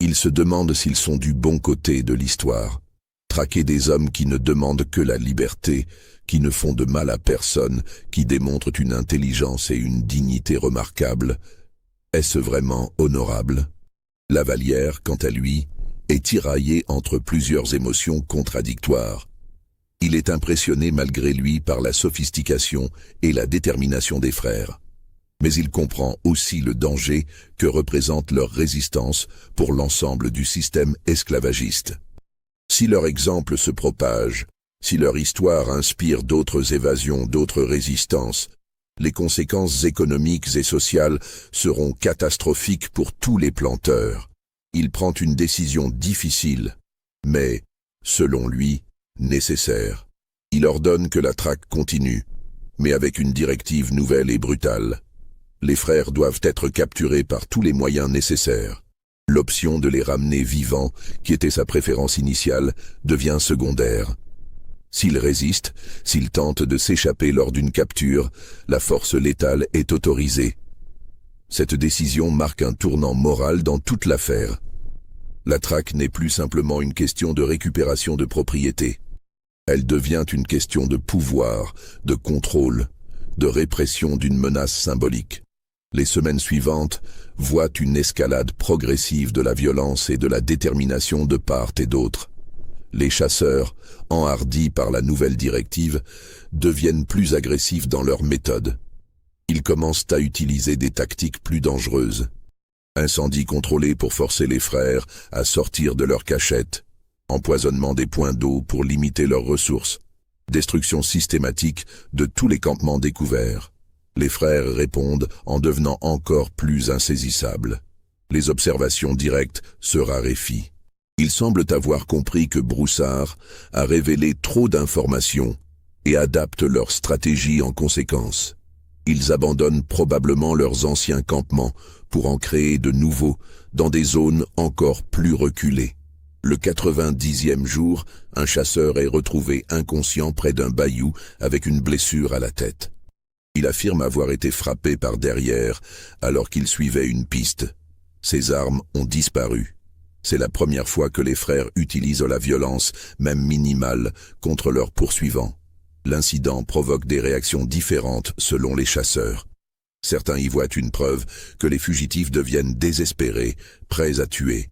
Ils se demandent s'ils sont du bon côté de l'histoire. Traquer des hommes qui ne demandent que la liberté, qui ne font de mal à personne, qui démontrent une intelligence et une dignité remarquables, est-ce vraiment honorable? Lavallière, quant à lui, est tiraillé entre plusieurs émotions contradictoires. Il est impressionné malgré lui par la sophistication et la détermination des frères. Mais il comprend aussi le danger que représente leur résistance pour l'ensemble du système esclavagiste. Si leur exemple se propage, si leur histoire inspire d'autres évasions, d'autres résistances, les conséquences économiques et sociales seront catastrophiques pour tous les planteurs. Il prend une décision difficile, mais, selon lui, nécessaire. Il ordonne que la traque continue, mais avec une directive nouvelle et brutale. Les frères doivent être capturés par tous les moyens nécessaires. L'option de les ramener vivants, qui était sa préférence initiale, devient secondaire. S'ils résistent, s'ils tentent de s'échapper lors d'une capture, la force létale est autorisée. Cette décision marque un tournant moral dans toute l'affaire. La traque n'est plus simplement une question de récupération de propriété. Elle devient une question de pouvoir, de contrôle, de répression d'une menace symbolique. Les semaines suivantes voient une escalade progressive de la violence et de la détermination de part et d'autre. Les chasseurs, enhardis par la nouvelle directive, deviennent plus agressifs dans leurs méthodes. Ils commencent à utiliser des tactiques plus dangereuses. Incendie contrôlé pour forcer les frères à sortir de leur cachette, empoisonnement des points d'eau pour limiter leurs ressources, destruction systématique de tous les campements découverts. Les frères répondent en devenant encore plus insaisissables. Les observations directes se raréfient. Ils semblent avoir compris que Broussard a révélé trop d'informations et adaptent leur stratégie en conséquence. Ils abandonnent probablement leurs anciens campements pour en créer de nouveaux dans des zones encore plus reculées. Le 90e jour, un chasseur est retrouvé inconscient près d'un bayou avec une blessure à la tête. Il affirme avoir été frappé par derrière alors qu'il suivait une piste. Ses armes ont disparu. C'est la première fois que les frères utilisent la violence, même minimale, contre leurs poursuivants. L'incident provoque des réactions différentes selon les chasseurs. Certains y voient une preuve que les fugitifs deviennent désespérés, prêts à tuer.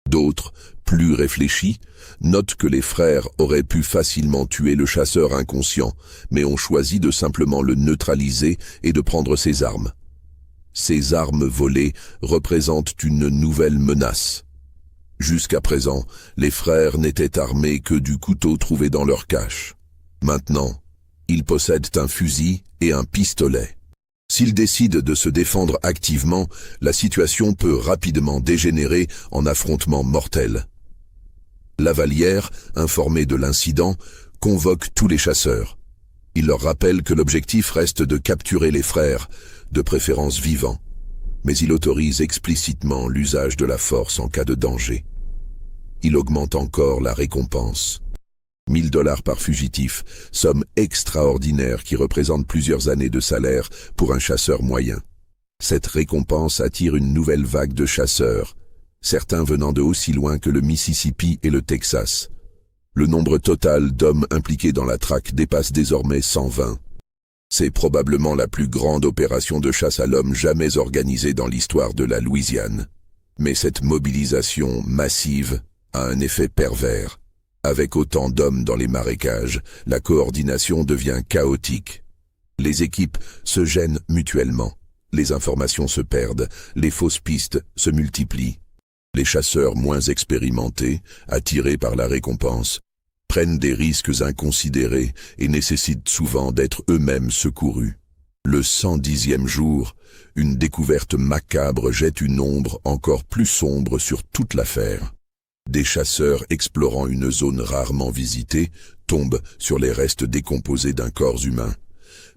D'autres, plus réfléchis, notent que les frères auraient pu facilement tuer le chasseur inconscient, mais ont choisi de simplement le neutraliser et de prendre ses armes. Ces armes volées représentent une nouvelle menace. Jusqu'à présent, les frères n'étaient armés que du couteau trouvé dans leur cache. Maintenant, ils possèdent un fusil et un pistolet. S'ils décident de se défendre activement, la situation peut rapidement dégénérer en affrontement mortel. Lavallière, informé de l'incident, convoque tous les chasseurs. Il leur rappelle que l'objectif reste de capturer les frères, de préférence vivants. Mais il autorise explicitement l'usage de la force en cas de danger. Il augmente encore la récompense. 1 000 $ par fugitif, somme extraordinaire qui représente plusieurs années de salaire pour un chasseur moyen. Cette récompense attire une nouvelle vague de chasseurs, certains venant de aussi loin que le Mississippi et le Texas. Le nombre total d'hommes impliqués dans la traque dépasse désormais 120. C'est probablement la plus grande opération de chasse à l'homme jamais organisée dans l'histoire de la Louisiane. Mais cette mobilisation massive a un effet pervers. Avec autant d'hommes dans les marécages, la coordination devient chaotique. Les équipes se gênent mutuellement, les informations se perdent, les fausses pistes se multiplient. Les chasseurs moins expérimentés, attirés par la récompense, prennent des risques inconsidérés et nécessitent souvent d'être eux-mêmes secourus. Le 110e jour, une découverte macabre jette une ombre encore plus sombre sur toute l'affaire. Des chasseurs explorant une zone rarement visitée tombent sur les restes décomposés d'un corps humain,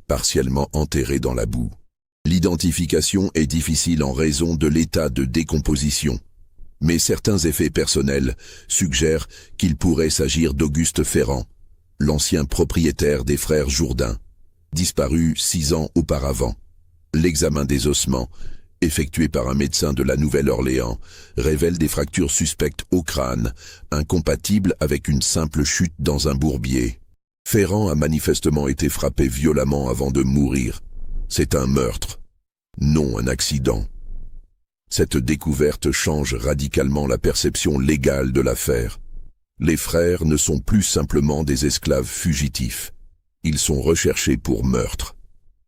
partiellement enterré dans la boue. L'identification est difficile en raison de l'état de décomposition, mais certains effets personnels suggèrent qu'il pourrait s'agir d'Auguste Ferrand, l'ancien propriétaire des frères Jourdain, disparu 6 ans auparavant. L'examen des ossements, effectué par un médecin de la Nouvelle-Orléans, révèle des fractures suspectes au crâne, incompatibles avec une simple chute dans un bourbier. Ferrand a manifestement été frappé violemment avant de mourir. C'est un meurtre, non un accident. Cette découverte change radicalement la perception légale de l'affaire. Les frères ne sont plus simplement des esclaves fugitifs. Ils sont recherchés pour meurtre.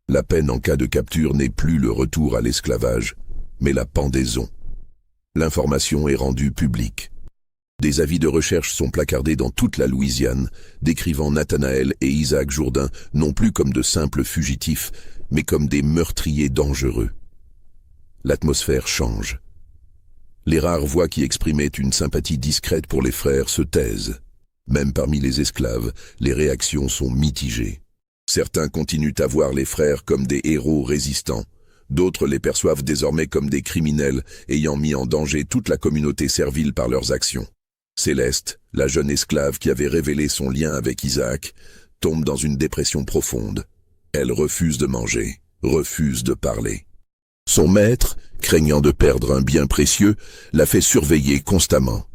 La peine en cas de capture n'est plus le retour à l'esclavage, mais la pendaison. L'information est rendue publique. Des avis de recherche sont placardés dans toute la Louisiane, décrivant Nathanaël et Isaac Jourdain non plus comme de simples fugitifs, mais comme des meurtriers dangereux. L'atmosphère change. Les rares voix qui exprimaient une sympathie discrète pour les frères se taisent. Même parmi les esclaves, les réactions sont mitigées. Certains continuent à voir les frères comme des héros résistants. D'autres les perçoivent désormais comme des criminels ayant mis en danger toute la communauté servile par leurs actions. Céleste, la jeune esclave qui avait révélé son lien avec Isaac, tombe dans une dépression profonde. Elle refuse de manger, refuse de parler. Son maître, craignant de perdre un bien précieux, la fait surveiller constamment.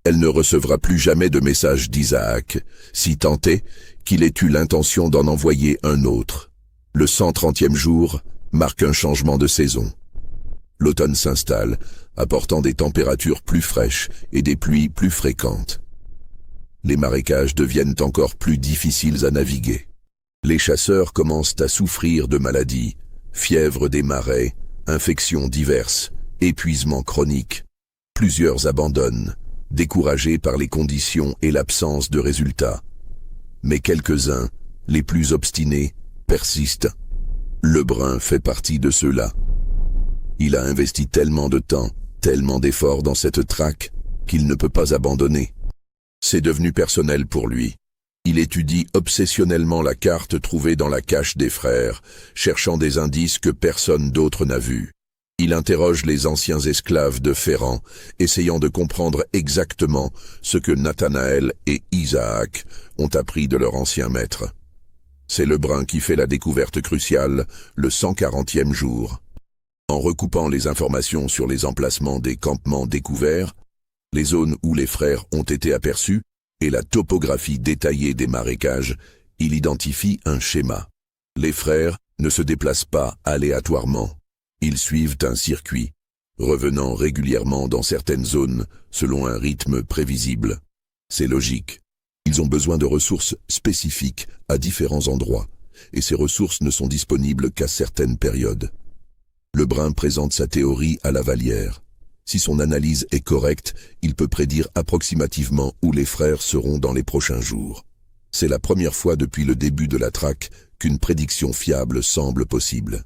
Elle ne recevra plus jamais de message d'Isaac, si tant est qu'il ait eu l'intention d'en envoyer un autre. Le 130e jour marque un changement de saison. L'automne s'installe, apportant des températures plus fraîches et des pluies plus fréquentes. Les marécages deviennent encore plus difficiles à naviguer. Les chasseurs commencent à souffrir de maladies, fièvre des marais, infections diverses, épuisement chronique. Plusieurs abandonnent, découragés par les conditions et l'absence de résultats. Mais quelques-uns, les plus obstinés, persistent. Lebrun fait partie de ceux-là. Il a investi tellement de temps, tellement d'efforts dans cette traque, qu'il ne peut pas abandonner. C'est devenu personnel pour lui. Il étudie obsessionnellement la carte trouvée dans la cache des frères, cherchant des indices que personne d'autre n'a vus. Il interroge les anciens esclaves de Ferrand, essayant de comprendre exactement ce que Nathanaël et Isaac ont appris de leur ancien maître. C'est Lebrun qui fait la découverte cruciale, le 140e jour. En recoupant les informations sur les emplacements des campements découverts, les zones où les frères ont été aperçus et la topographie détaillée des marécages, il identifie un schéma. Les frères ne se déplacent pas aléatoirement. Ils suivent un circuit, revenant régulièrement dans certaines zones selon un rythme prévisible. C'est logique. Ils ont besoin de ressources spécifiques à différents endroits, et ces ressources ne sont disponibles qu'à certaines périodes. Lebrun présente sa théorie à Lavallière. Si son analyse est correcte, il peut prédire approximativement où les frères seront dans les prochains jours. C'est la première fois depuis le début de la traque qu'une prédiction fiable semble possible.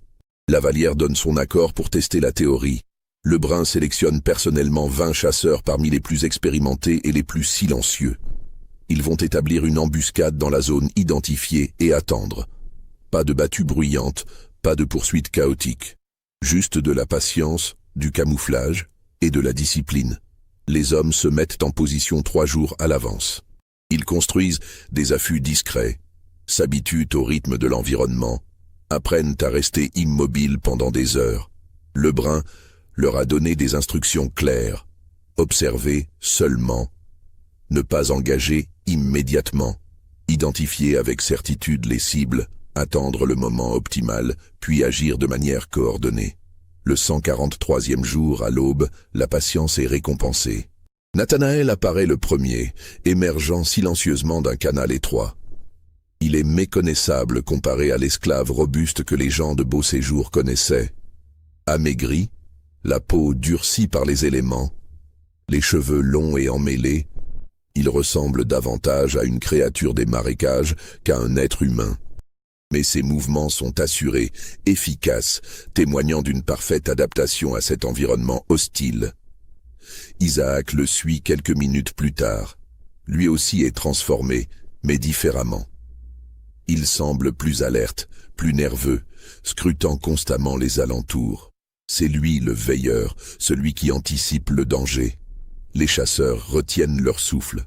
Lavallière donne son accord pour tester la théorie. Lebrun sélectionne personnellement 20 chasseurs parmi les plus expérimentés et les plus silencieux. Ils vont établir une embuscade dans la zone identifiée et attendre. Pas de battue bruyante, pas de poursuite chaotique. Juste de la patience, du camouflage et de la discipline. Les hommes se mettent en position 3 jours à l'avance. Ils construisent des affûts discrets, s'habituent au rythme de l'environnement, apprennent à rester immobiles pendant des heures. Lebrun leur a donné des instructions claires. Observer seulement. Ne pas engager immédiatement. Identifier avec certitude les cibles, attendre le moment optimal, puis agir de manière coordonnée. Le 143e jour, à l'aube, la patience est récompensée. Nathanaël apparaît le premier, émergeant silencieusement d'un canal étroit. Il est méconnaissable comparé à l'esclave robuste que les gens de Beauséjour connaissaient. Amaigri, la peau durcie par les éléments, Les cheveux longs et emmêlés, il ressemble davantage à une créature des marécages qu'à un être humain. Mais ses mouvements sont assurés, efficaces, témoignant d'une parfaite adaptation à cet environnement hostile. Isaac le suit quelques minutes plus tard. Lui aussi est transformé, mais différemment. Il semble plus alerte, plus nerveux, scrutant constamment les alentours. C'est lui le veilleur, celui qui anticipe le danger. Les chasseurs retiennent leur souffle.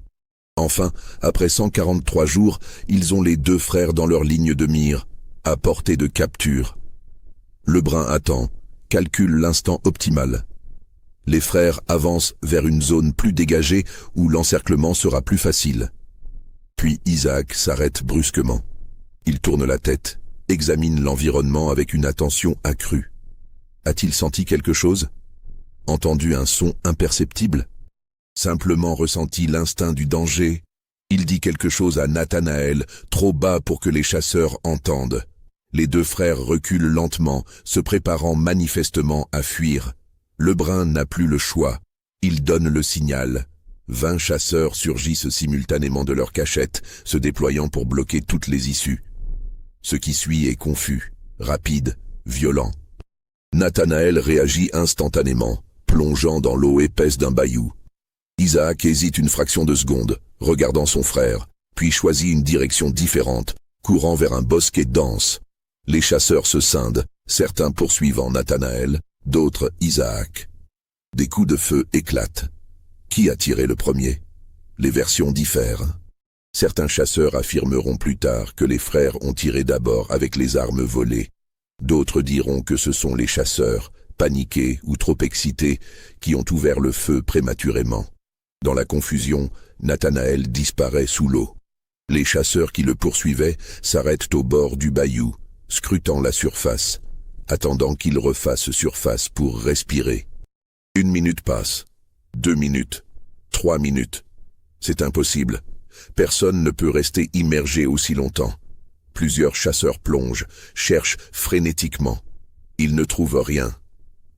Enfin, après 143 jours, ils ont les deux frères dans leur ligne de mire, à portée de capture. Le brun attend, calcule l'instant optimal. Les frères avancent vers une zone plus dégagée où l'encerclement sera plus facile. Puis Isaac s'arrête brusquement. Il tourne la tête, examine l'environnement avec une attention accrue. A-t-il senti quelque chose? Entendu un son imperceptible? Simplement ressenti l'instinct du danger? Il dit quelque chose à Nathanaël, trop bas pour que les chasseurs entendent. Les deux frères reculent lentement, se préparant manifestement à fuir. Le brun n'a plus le choix. Il donne le signal. 20 chasseurs surgissent simultanément de leur cachette, se déployant pour bloquer toutes les issues. Ce qui suit est confus, rapide, violent. Nathanaël réagit instantanément, plongeant dans l'eau épaisse d'un bayou. Isaac hésite une fraction de seconde, regardant son frère, puis choisit une direction différente, courant vers un bosquet dense. Les chasseurs se scindent, certains poursuivant Nathanaël, d'autres Isaac. Des coups de feu éclatent. Qui a tiré le premier? Les versions diffèrent. Certains chasseurs affirmeront plus tard que les frères ont tiré d'abord avec les armes volées. D'autres diront que ce sont les chasseurs, paniqués ou trop excités, qui ont ouvert le feu prématurément. Dans la confusion, Nathanaël disparaît sous l'eau. Les chasseurs qui le poursuivaient s'arrêtent au bord du bayou, scrutant la surface, attendant qu'il refasse surface pour respirer. 1 minute passe, 2 minutes, 3 minutes. C'est impossible. Personne ne peut rester immergé aussi longtemps. Plusieurs chasseurs plongent, cherchent frénétiquement. Ils ne trouvent rien.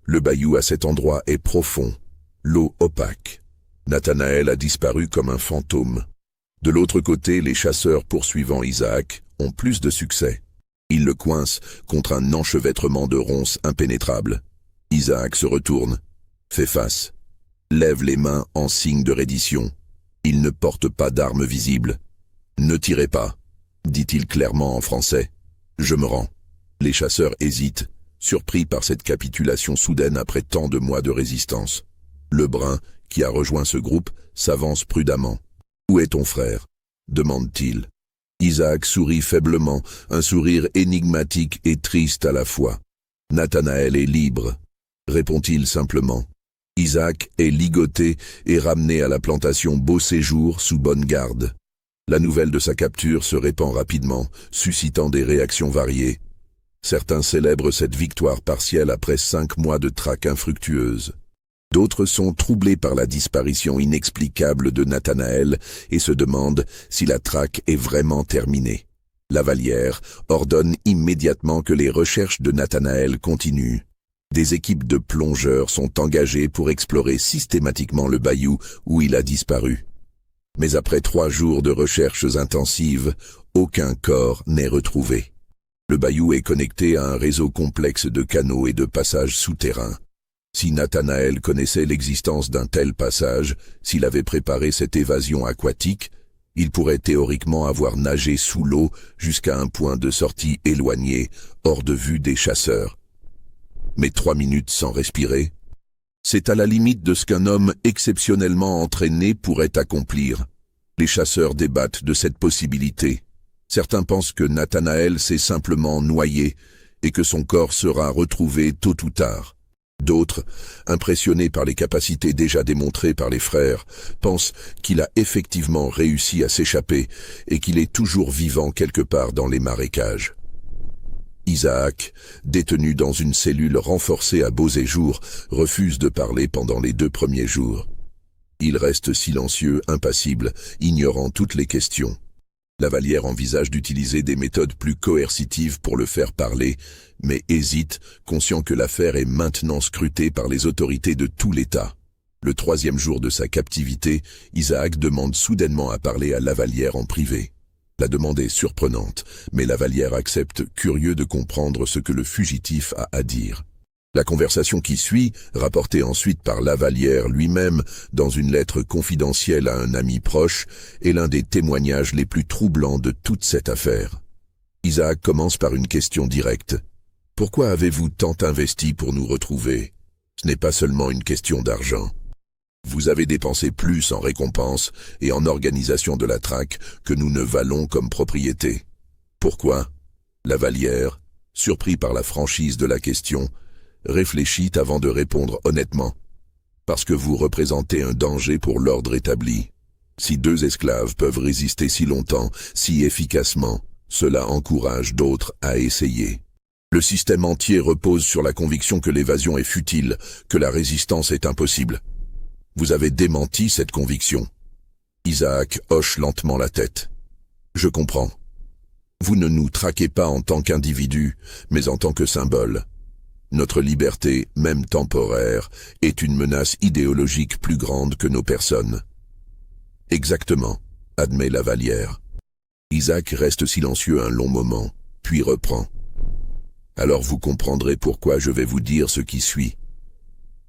Le bayou à cet endroit est profond, l'eau opaque. Nathanaël a disparu comme un fantôme. De l'autre côté, les chasseurs poursuivant Isaac ont plus de succès. Ils le coincent contre un enchevêtrement de ronces impénétrables. Isaac se retourne, fait face, lève les mains en signe de reddition. Il ne porte pas d'arme visible. « Ne tirez pas », dit-il clairement en français. « Je me rends ». Les chasseurs hésitent, surpris par cette capitulation soudaine après tant de mois de résistance. Le brun, qui a rejoint ce groupe, s'avance prudemment. « Où est ton frère ?» demande-t-il. Isaac sourit faiblement, un sourire énigmatique et triste à la fois. « Nathanaël est libre », répond-il simplement. Isaac est ligoté et ramené à la plantation Beau Séjour sous bonne garde. La nouvelle de sa capture se répand rapidement, suscitant des réactions variées. Certains célèbrent cette victoire partielle après 5 mois de traque infructueuse. D'autres sont troublés par la disparition inexplicable de Nathanaël et se demandent si la traque est vraiment terminée. Lavallière ordonne immédiatement que les recherches de Nathanaël continuent. Des équipes de plongeurs sont engagées pour explorer systématiquement le bayou où il a disparu. Mais après 3 jours de recherches intensives, aucun corps n'est retrouvé. Le bayou est connecté à un réseau complexe de canaux et de passages souterrains. Si Nathanaël connaissait l'existence d'un tel passage, s'il avait préparé cette évasion aquatique, il pourrait théoriquement avoir nagé sous l'eau jusqu'à un point de sortie éloigné, hors de vue des chasseurs. Mais 3 minutes sans respirer, c'est à la limite de ce qu'un homme exceptionnellement entraîné pourrait accomplir. Les chasseurs débattent de cette possibilité. Certains pensent que Nathanaël s'est simplement noyé et que son corps sera retrouvé tôt ou tard. D'autres, impressionnés par les capacités déjà démontrées par les frères, pensent qu'il a effectivement réussi à s'échapper et qu'il est toujours vivant quelque part dans les marécages. Isaac, détenu dans une cellule renforcée à Beau Séjour, refuse de parler pendant les 2 premiers jours. Il reste silencieux, impassible, ignorant toutes les questions. Lavallière envisage d'utiliser des méthodes plus coercitives pour le faire parler, mais hésite, conscient que l'affaire est maintenant scrutée par les autorités de tout l'État. Le 3e jour de sa captivité, Isaac demande soudainement à parler à Lavallière en privé. La demande est surprenante, mais Lavallière accepte, curieux de comprendre ce que le fugitif a à dire. La conversation qui suit, rapportée ensuite par Lavallière lui-même dans une lettre confidentielle à un ami proche, est l'un des témoignages les plus troublants de toute cette affaire. Isaac commence par une question directe. « Pourquoi avez-vous tant investi pour nous retrouver? Ce n'est pas seulement une question d'argent. Vous avez dépensé plus en récompense et en organisation de la traque que nous ne valons comme propriété. Pourquoi ?» Lavallière, surpris par la franchise de la question, réfléchit avant de répondre honnêtement. « Parce que vous représentez un danger pour l'ordre établi. Si 2 esclaves peuvent résister si longtemps, si efficacement, cela encourage d'autres à essayer. Le système entier repose sur la conviction que l'évasion est futile, que la résistance est impossible. Vous avez démenti cette conviction. » Isaac hoche lentement la tête. « Je comprends. Vous ne nous traquez pas en tant qu'individu, mais en tant que symbole. Notre liberté, même temporaire, est une menace idéologique plus grande que nos personnes. » « Exactement, » admet Lavallière. Isaac reste silencieux un long moment, puis reprend. « Alors vous comprendrez pourquoi je vais vous dire ce qui suit.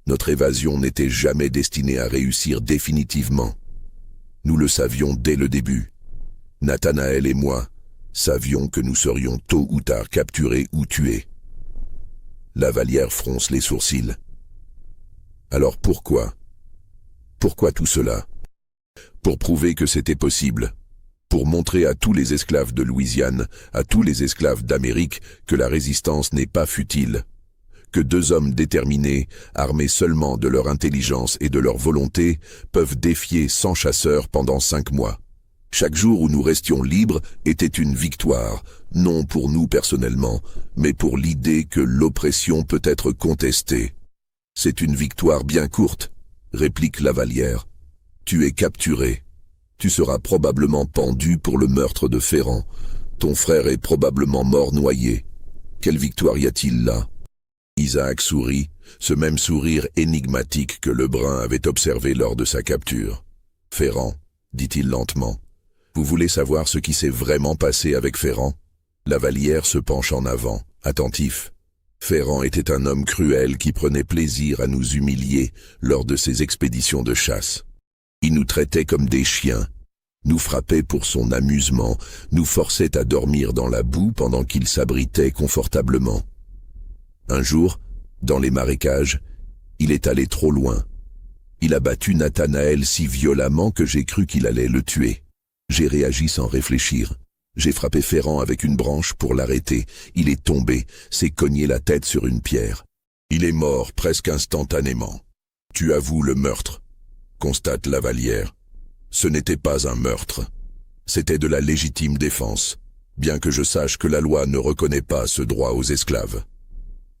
Notre évasion n'était jamais destinée à réussir définitivement. Nous le savions dès le début. Nathanaël et moi savions que nous serions tôt ou tard capturés ou tués. » Lavallière fronce les sourcils. « Alors pourquoi? Pourquoi tout cela? Pour prouver que c'était possible. Pour montrer à tous les esclaves de Louisiane, à tous les esclaves d'Amérique, que la résistance n'est pas futile. Que 2 hommes déterminés, armés seulement de leur intelligence et de leur volonté, peuvent défier 100 chasseurs pendant 5 mois. Chaque jour où nous restions libres était une victoire, non pour nous personnellement, mais pour l'idée que l'oppression peut être contestée. C'est une victoire bien courte, réplique Lavallière. Tu es capturé. Tu seras probablement pendu pour le meurtre de Ferrand. Ton frère est probablement mort noyé. Quelle victoire y a-t-il là? » Isaac sourit, ce même sourire énigmatique que Lebrun avait observé lors de sa capture. « Ferrand, dit-il lentement, vous voulez savoir ce qui s'est vraiment passé avec Ferrand ?» Lavallière se penche en avant, attentif. Ferrand était un homme cruel qui prenait plaisir à nous humilier lors de ses expéditions de chasse. Il nous traitait comme des chiens, nous frappait pour son amusement, nous forçait à dormir dans la boue pendant qu'il s'abritait confortablement. Un jour, dans les marécages, il est allé trop loin. Il a battu Nathanaël si violemment que j'ai cru qu'il allait le tuer. J'ai réagi sans réfléchir. J'ai frappé Ferrand avec une branche pour l'arrêter. Il est tombé, s'est cogné la tête sur une pierre. Il est mort presque instantanément. Tu avoues le meurtre, constate Lavallière. Ce n'était pas un meurtre. C'était de la légitime défense, bien que je sache que la loi ne reconnaît pas ce droit aux esclaves.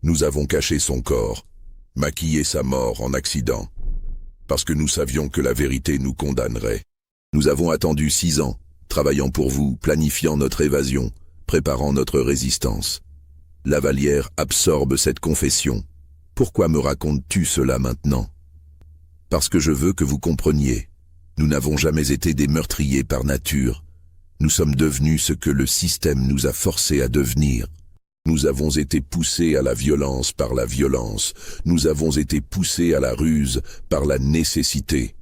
Nous avons caché son corps, maquillé sa mort en accident, parce que nous savions que la vérité nous condamnerait. Nous avons attendu 6 ans, travaillant pour vous, planifiant notre évasion, préparant notre résistance. Lavallière absorbe cette confession. Pourquoi me racontes-tu cela maintenant? Parce que je veux que vous compreniez. Nous n'avons jamais été des meurtriers par nature. Nous sommes devenus ce que le système nous a forcés à devenir. Nous avons été poussés à la violence par la violence. Nous avons été poussés à la ruse par la nécessité.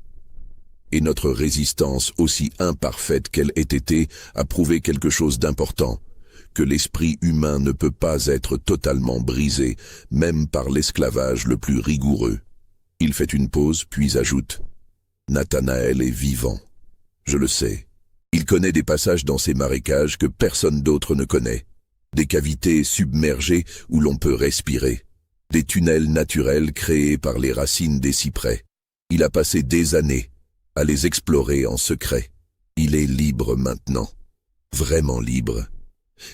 Et notre résistance, aussi imparfaite qu'elle ait été, a prouvé quelque chose d'important, que l'esprit humain ne peut pas être totalement brisé, même par l'esclavage le plus rigoureux. Il fait une pause, puis ajoute « Nathanaël est vivant. Je le sais. Il connaît des passages dans ces marécages que personne d'autre ne connaît. Des cavités submergées où l'on peut respirer. Des tunnels naturels créés par les racines des cyprès. Il a passé des années à les explorer en secret. Il est libre maintenant. Vraiment libre.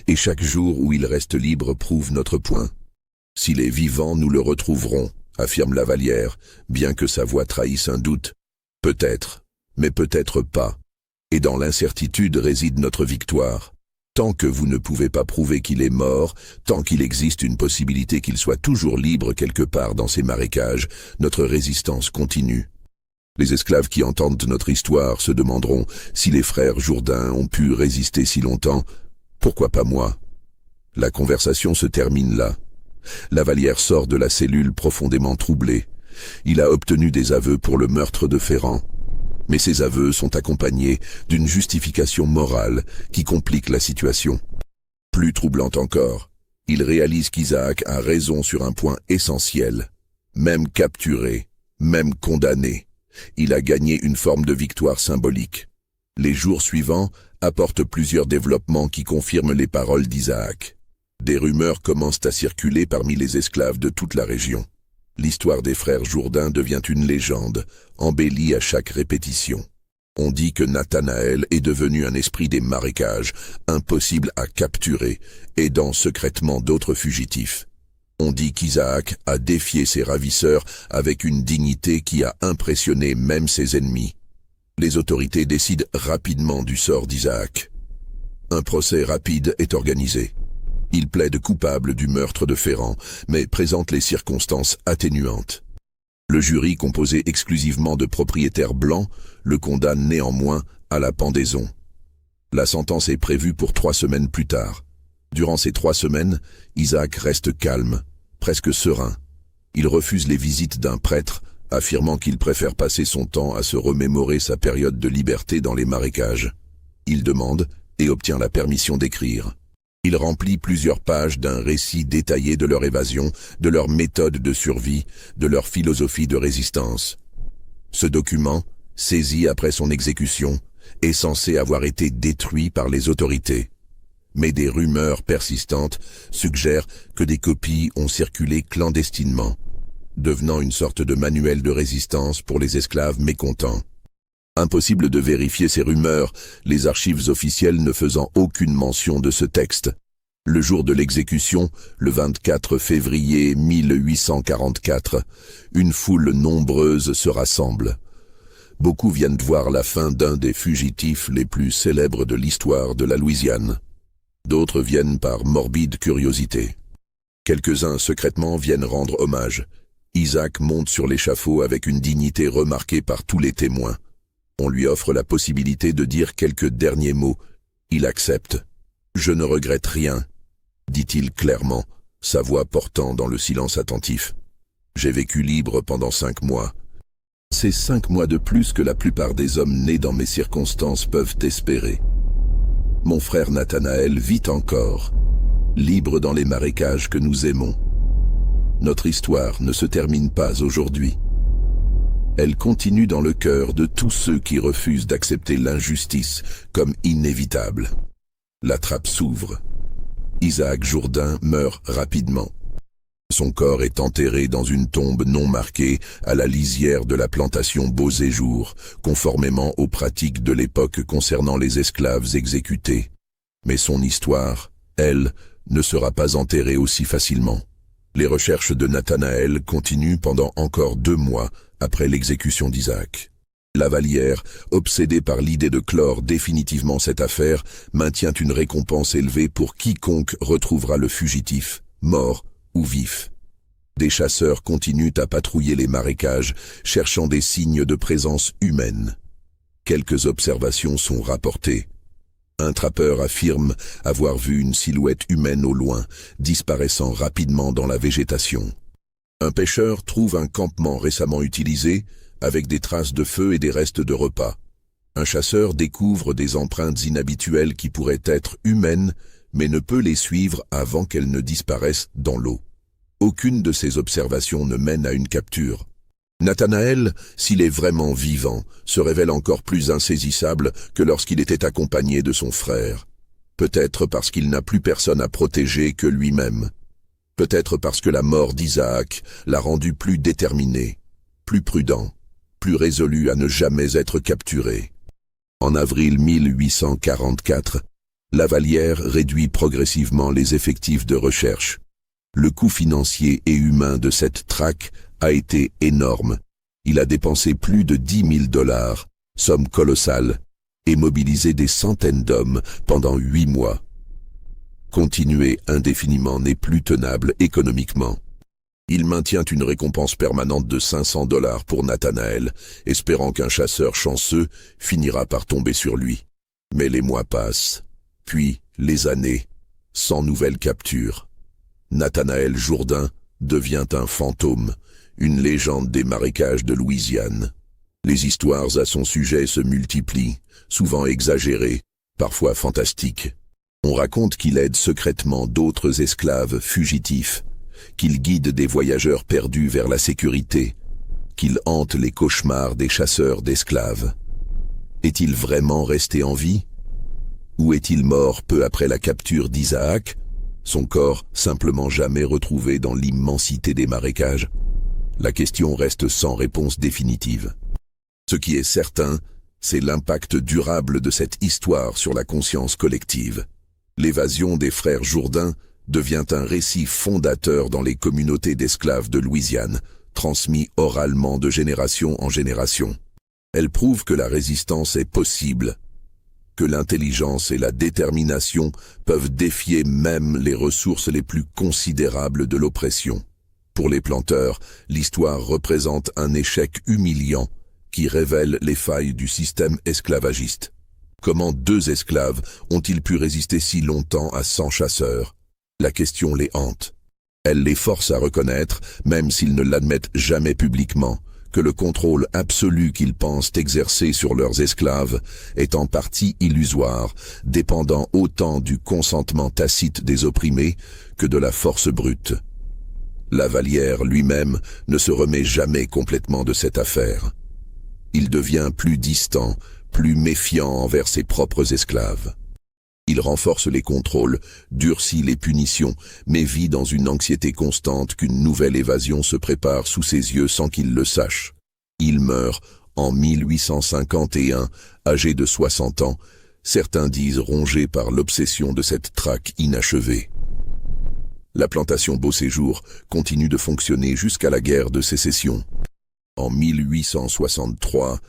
Et chaque jour où il reste libre prouve notre point. S'il est vivant, nous le retrouverons, affirme Lavallière, bien que sa voix trahisse un doute. Peut-être, mais peut-être pas. Et dans l'incertitude réside notre victoire. Tant que vous ne pouvez pas prouver qu'il est mort, tant qu'il existe une possibilité qu'il soit toujours libre quelque part dans ces marécages, notre résistance continue. Les esclaves qui entendent notre histoire se demanderont si les frères Jourdain ont pu résister si longtemps. Pourquoi pas moi? La conversation se termine là. Lavallière sort de la cellule profondément troublé. Il a obtenu des aveux pour le meurtre de Ferrand. Mais ces aveux sont accompagnés d'une justification morale qui complique la situation. Plus troublante encore, il réalise qu'Isaac a raison sur un point essentiel. Même capturé, même condamné, il a gagné une forme de victoire symbolique. Les jours suivants apportent plusieurs développements qui confirment les paroles d'Isaac. Des rumeurs commencent à circuler parmi les esclaves de toute la région. L'histoire des frères Jourdain devient une légende, embellie à chaque répétition. On dit que Nathanaël est devenu un esprit des marécages, impossible à capturer, aidant secrètement d'autres fugitifs. On dit qu'Isaac a défié ses ravisseurs avec une dignité qui a impressionné même ses ennemis. Les autorités décident rapidement du sort d'Isaac. Un procès rapide est organisé. Il plaide coupable du meurtre de Ferrand, mais présente les circonstances atténuantes. Le jury, composé exclusivement de propriétaires blancs, le condamne néanmoins à la pendaison. La sentence est prévue pour 3 semaines plus tard. Durant ces 3 semaines, Isaac reste calme, presque serein. Il refuse les visites d'un prêtre, affirmant qu'il préfère passer son temps à se remémorer sa période de liberté dans les marécages. Il demande et obtient la permission d'écrire. Il remplit plusieurs pages d'un récit détaillé de leur évasion, de leur méthode de survie, de leur philosophie de résistance. Ce document, saisi après son exécution, est censé avoir été détruit par les autorités. Mais des rumeurs persistantes suggèrent que des copies ont circulé clandestinement, devenant une sorte de manuel de résistance pour les esclaves mécontents. Impossible de vérifier ces rumeurs, les archives officielles ne faisant aucune mention de ce texte. Le jour de l'exécution, le 24 février 1844, une foule nombreuse se rassemble. Beaucoup viennent voir la fin d'un des fugitifs les plus célèbres de l'histoire de la Louisiane. D'autres viennent par morbide curiosité. Quelques-uns secrètement viennent rendre hommage. Isaac monte sur l'échafaud avec une dignité remarquée par tous les témoins. On lui offre la possibilité de dire quelques derniers mots. Il accepte. « Je ne regrette rien », dit-il clairement, sa voix portant dans le silence attentif. « J'ai vécu libre pendant 5 mois. C'est 5 mois de plus que la plupart des hommes nés dans mes circonstances peuvent espérer. Mon frère Nathanaël vit encore, libre dans les marécages que nous aimons. Notre histoire ne se termine pas aujourd'hui. Elle continue dans le cœur de tous ceux qui refusent d'accepter l'injustice comme inévitable. » La trappe s'ouvre. Isaac Jourdain meurt rapidement. Son corps est enterré dans une tombe non marquée à la lisière de la plantation Beauséjour, conformément aux pratiques de l'époque concernant les esclaves exécutés. Mais son histoire, elle, ne sera pas enterrée aussi facilement. Les recherches de Nathanaël continuent pendant encore 2 mois après l'exécution d'Isaac. Lavallière, obsédé par l'idée de clore définitivement cette affaire, maintient une récompense élevée pour quiconque retrouvera le fugitif, mort ou vif. Des chasseurs continuent à patrouiller les marécages, cherchant des signes de présence humaine. Quelques observations sont rapportées. Un trappeur affirme avoir vu une silhouette humaine au loin, disparaissant rapidement dans la végétation. Un pêcheur trouve un campement récemment utilisé, avec des traces de feu et des restes de repas. Un chasseur découvre des empreintes inhabituelles qui pourraient être humaines, mais ne peut les suivre avant qu'elles ne disparaissent dans l'eau. Aucune de ces observations ne mène à une capture. Nathanaël, s'il est vraiment vivant, se révèle encore plus insaisissable que lorsqu'il était accompagné de son frère. Peut-être parce qu'il n'a plus personne à protéger que lui-même. Peut-être parce que la mort d'Isaac l'a rendu plus déterminé, plus prudent, plus résolu à ne jamais être capturé. En avril 1844, Lavallière réduit progressivement les effectifs de recherche. Le coût financier et humain de cette traque a été énorme. Il a dépensé plus de 10 000 $, somme colossale, et mobilisé des centaines d'hommes pendant 8 mois. Continuer indéfiniment n'est plus tenable économiquement. Il maintient une récompense permanente de 500 $ pour Nathanael, espérant qu'un chasseur chanceux finira par tomber sur lui. Mais les mois passent, puis les années, sans nouvelle capture. Nathanael Jourdain devient un fantôme, une légende des marécages de Louisiane. Les histoires à son sujet se multiplient, souvent exagérées, parfois fantastiques. On raconte qu'il aide secrètement d'autres esclaves fugitifs, qu'il guide des voyageurs perdus vers la sécurité, qu'il hante les cauchemars des chasseurs d'esclaves. Est-il vraiment resté en vie? Ou est-il mort peu après la capture d'Isaac, son corps simplement jamais retrouvé dans l'immensité des marécages? La question reste sans réponse définitive. Ce qui est certain, c'est l'impact durable de cette histoire sur la conscience collective. L'évasion des frères Jourdain devient un récit fondateur dans les communautés d'esclaves de Louisiane, transmis oralement de génération en génération. Elle prouve que la résistance est possible, que l'intelligence et la détermination peuvent défier même les ressources les plus considérables de l'oppression. Pour les planteurs, l'histoire représente un échec humiliant qui révèle les failles du système esclavagiste. Comment 2 esclaves ont-ils pu résister si longtemps à 100 chasseurs? La question les hante. Elle les force à reconnaître, même s'ils ne l'admettent jamais publiquement, que le contrôle absolu qu'ils pensent exercer sur leurs esclaves est en partie illusoire, dépendant autant du consentement tacite des opprimés que de la force brute. Lavalière lui-même ne se remet jamais complètement de cette affaire. Il devient plus distant, plus méfiant envers ses propres esclaves. Il renforce les contrôles, durcit les punitions, mais vit dans une anxiété constante qu'une nouvelle évasion se prépare sous ses yeux sans qu'il le sache. Il meurt en 1851, âgé de 60 ans, certains disent rongé par l'obsession de cette traque inachevée. La plantation Beauséjour continue de fonctionner jusqu'à la guerre de sécession. En 1863,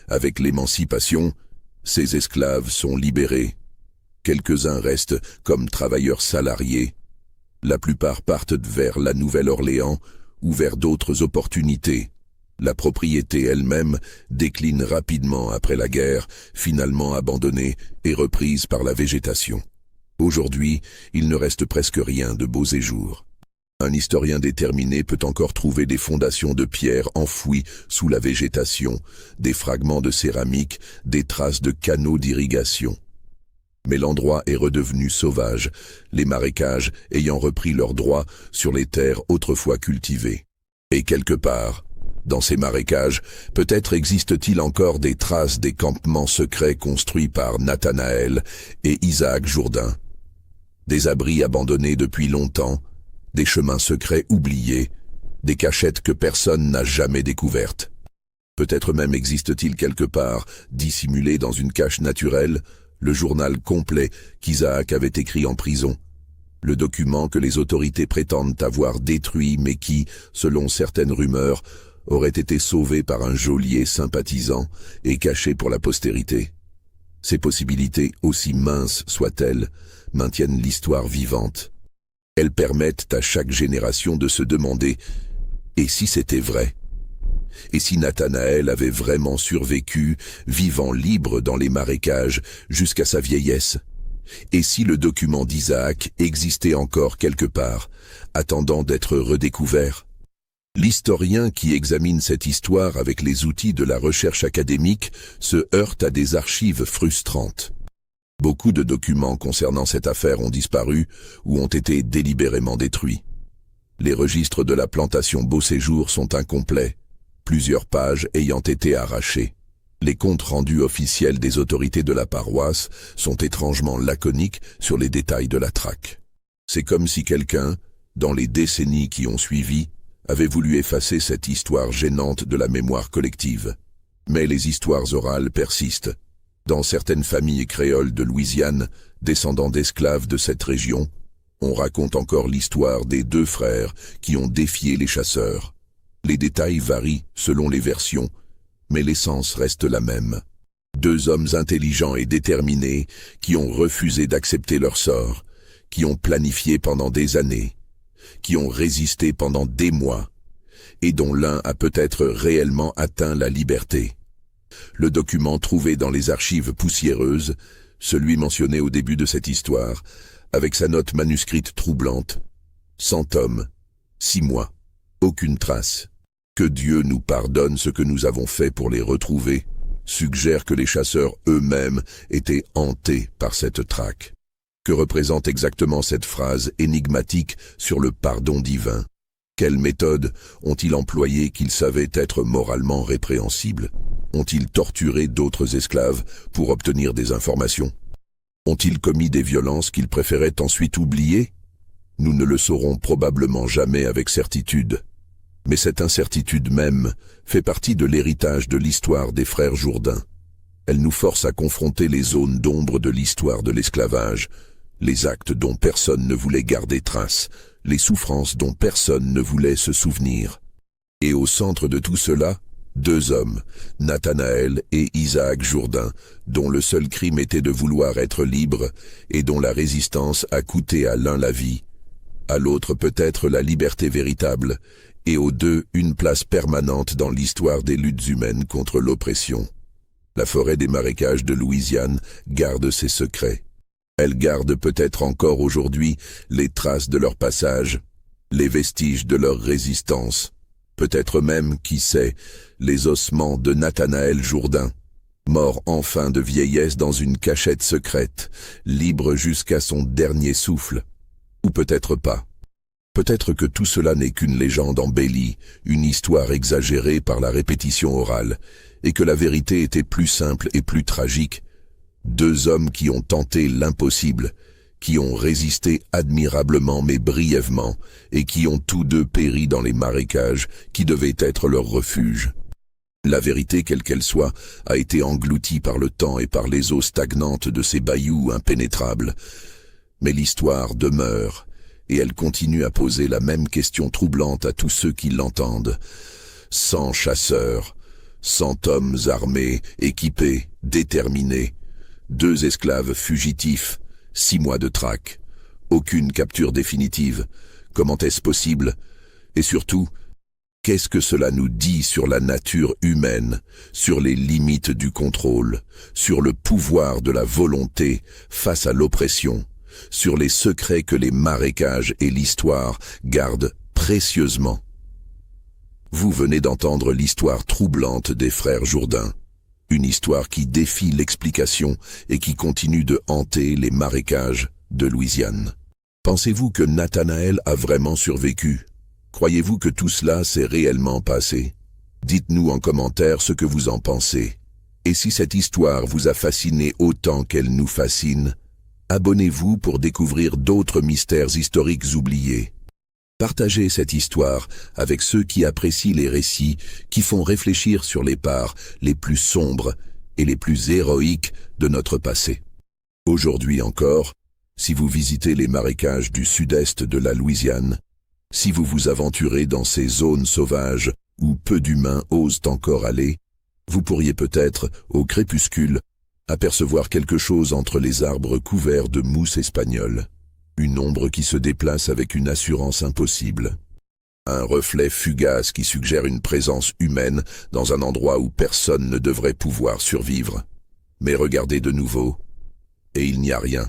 avec l'émancipation, ces esclaves sont libérés. Quelques-uns restent comme travailleurs salariés. La plupart partent vers la Nouvelle-Orléans ou vers d'autres opportunités. La propriété elle-même décline rapidement après la guerre, finalement abandonnée et reprise par la végétation. Aujourd'hui, il ne reste presque rien de Beauséjour. Un historien déterminé peut encore trouver des fondations de pierre enfouies sous la végétation, des fragments de céramique, des traces de canaux d'irrigation. Mais l'endroit est redevenu sauvage, les marécages ayant repris leurs droits sur les terres autrefois cultivées. Et quelque part, dans ces marécages, peut-être existe-t-il encore des traces des campements secrets construits par Nathanael et Isaac Jourdain. Des abris abandonnés depuis longtemps, des chemins secrets oubliés, des cachettes que personne n'a jamais découvertes. Peut-être même existe-t-il quelque part, dissimulé dans une cache naturelle, le journal complet qu'Isaac avait écrit en prison, le document que les autorités prétendent avoir détruit mais qui, selon certaines rumeurs, aurait été sauvé par un geôlier sympathisant et caché pour la postérité. Ces possibilités, aussi minces soient-elles, maintiennent l'histoire vivante. Elles permettent à chaque génération de se demander « Et si c'était vrai ?» Et si Nathanael avait vraiment survécu, vivant libre dans les marécages jusqu'à sa vieillesse? Et si le document d'Isaac existait encore quelque part, attendant d'être redécouvert? L'historien qui examine cette histoire avec les outils de la recherche académique se heurte à des archives frustrantes. Beaucoup de documents concernant cette affaire ont disparu ou ont été délibérément détruits. Les registres de la plantation Beauséjour sont incomplets, plusieurs pages ayant été arrachées. Les comptes rendus officiels des autorités de la paroisse sont étrangement laconiques sur les détails de la traque. C'est comme si quelqu'un, dans les décennies qui ont suivi, avait voulu effacer cette histoire gênante de la mémoire collective. Mais les histoires orales persistent. Dans certaines familles créoles de Louisiane, descendants d'esclaves de cette région, on raconte encore l'histoire des 2 frères qui ont défié les chasseurs. Les détails varient selon les versions, mais l'essence reste la même. 2 hommes intelligents et déterminés qui ont refusé d'accepter leur sort, qui ont planifié pendant des années, qui ont résisté pendant des mois, et dont l'un a peut-être réellement atteint la liberté. Le document trouvé dans les archives poussiéreuses, celui mentionné au début de cette histoire, avec sa note manuscrite troublante, 100 tomes, 6 mois, aucune trace. Que Dieu nous pardonne ce que nous avons fait pour les retrouver, suggère que les chasseurs eux-mêmes étaient hantés par cette traque. Que représente exactement cette phrase énigmatique sur le pardon divin? Quelles méthodes ont-ils employées qu'ils savaient être moralement répréhensibles? Ont-ils torturé d'autres esclaves pour obtenir des informations? Ont-ils commis des violences qu'ils préféraient ensuite oublier? Nous ne le saurons probablement jamais avec certitude. Mais cette incertitude même fait partie de l'héritage de l'histoire des frères Jourdain. Elle nous force à confronter les zones d'ombre de l'histoire de l'esclavage, les actes dont personne ne voulait garder trace, les souffrances dont personne ne voulait se souvenir. Et au centre de tout cela, 2 hommes, Nathanaël et Isaac Jourdain, dont le seul crime était de vouloir être libre et dont la résistance a coûté à l'un la vie, à l'autre peut-être la liberté véritable, et aux 2 une place permanente dans l'histoire des luttes humaines contre l'oppression. La forêt des marécages de Louisiane garde ses secrets. Elle garde peut-être encore aujourd'hui les traces de leur passage, les vestiges de leur résistance, peut-être même, qui sait, les ossements de Nathanaël Jourdain, mort enfin de vieillesse dans une cachette secrète, libre jusqu'à son dernier souffle. Ou peut-être pas. Peut-être que tout cela n'est qu'une légende embellie, une histoire exagérée par la répétition orale, et que la vérité était plus simple et plus tragique. 2 hommes qui ont tenté l'impossible, qui ont résisté admirablement mais brièvement, et qui ont tous 2 péri dans les marécages qui devaient être leur refuge. La vérité, quelle qu'elle soit, a été engloutie par le temps et par les eaux stagnantes de ces bayous impénétrables. Mais l'histoire demeure, et elle continue à poser la même question troublante à tous ceux qui l'entendent. 100 chasseurs, 100 hommes armés, équipés, déterminés, 2 esclaves fugitifs, 6 mois de traque, aucune capture définitive. Comment est-ce possible? Et surtout, qu'est-ce que cela nous dit sur la nature humaine, sur les limites du contrôle, sur le pouvoir de la volonté face à l'oppression, sur les secrets que les marécages et l'histoire gardent précieusement? Vous venez d'entendre l'histoire troublante des frères Jourdain, une histoire qui défie l'explication et qui continue de hanter les marécages de Louisiane. Pensez-vous que Nathanaël a vraiment survécu? Croyez-vous que tout cela s'est réellement passé? Dites-nous en commentaire ce que vous en pensez. Et si cette histoire vous a fasciné autant qu'elle nous fascine, abonnez-vous pour découvrir d'autres mystères historiques oubliés. Partagez cette histoire avec ceux qui apprécient les récits qui font réfléchir sur les parts les plus sombres et les plus héroïques de notre passé. Aujourd'hui encore, si vous visitez les marécages du sud-est de la Louisiane, si vous vous aventurez dans ces zones sauvages où peu d'humains osent encore aller, vous pourriez peut-être, au crépuscule, apercevoir quelque chose entre les arbres couverts de mousse espagnole. Une ombre qui se déplace avec une assurance impossible. Un reflet fugace qui suggère une présence humaine dans un endroit où personne ne devrait pouvoir survivre. Mais regardez de nouveau, et il n'y a rien.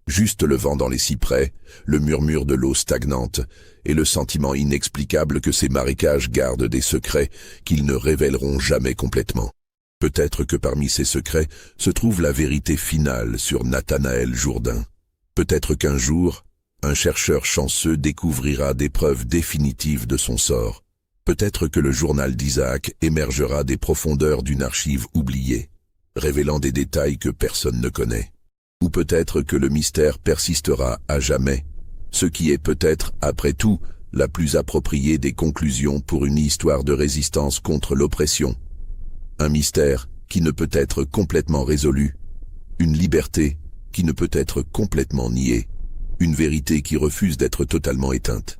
Juste le vent dans les cyprès, le murmure de l'eau stagnante, et le sentiment inexplicable que ces marécages gardent des secrets qu'ils ne révéleront jamais complètement. Peut-être que parmi ces secrets se trouve la vérité finale sur Nathanaël Jourdain. Peut-être qu'un jour, un chercheur chanceux découvrira des preuves définitives de son sort. Peut-être que le journal d'Isaac émergera des profondeurs d'une archive oubliée, révélant des détails que personne ne connaît. Ou peut-être que le mystère persistera à jamais, ce qui est peut-être, après tout, la plus appropriée des conclusions pour une histoire de résistance contre l'oppression. Un mystère qui ne peut être complètement résolu, une liberté qui ne peut être complètement niée, une vérité qui refuse d'être totalement éteinte.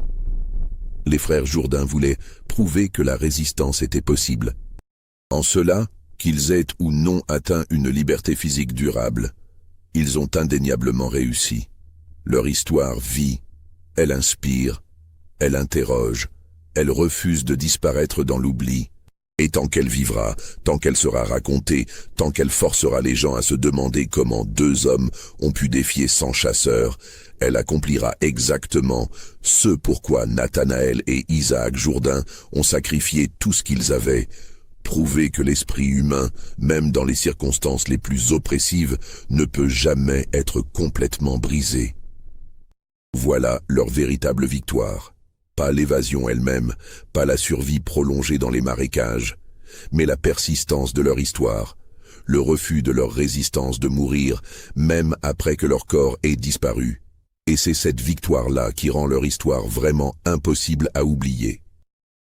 Les frères Jourdain voulaient prouver que la résistance était possible. En cela, qu'ils aient ou non atteint une liberté physique durable, ils ont indéniablement réussi. Leur histoire vit, elle inspire, Elle interroge, elle refuse de disparaître dans l'oubli. Et tant qu'elle vivra, tant qu'elle sera racontée, tant qu'elle forcera les gens à se demander comment 2 hommes ont pu défier 100 chasseurs, elle accomplira exactement ce pourquoi Nathanaël et Isaac Jourdain ont sacrifié tout ce qu'ils avaient. Prouver que l'esprit humain, même dans les circonstances les plus oppressives, ne peut jamais être complètement brisé. Voilà leur véritable victoire. Pas l'évasion elle-même, pas la survie prolongée dans les marécages, mais la persistance de leur histoire, le refus de leur résistance de mourir, même après que leur corps ait disparu. Et c'est cette victoire-là qui rend leur histoire vraiment impossible à oublier.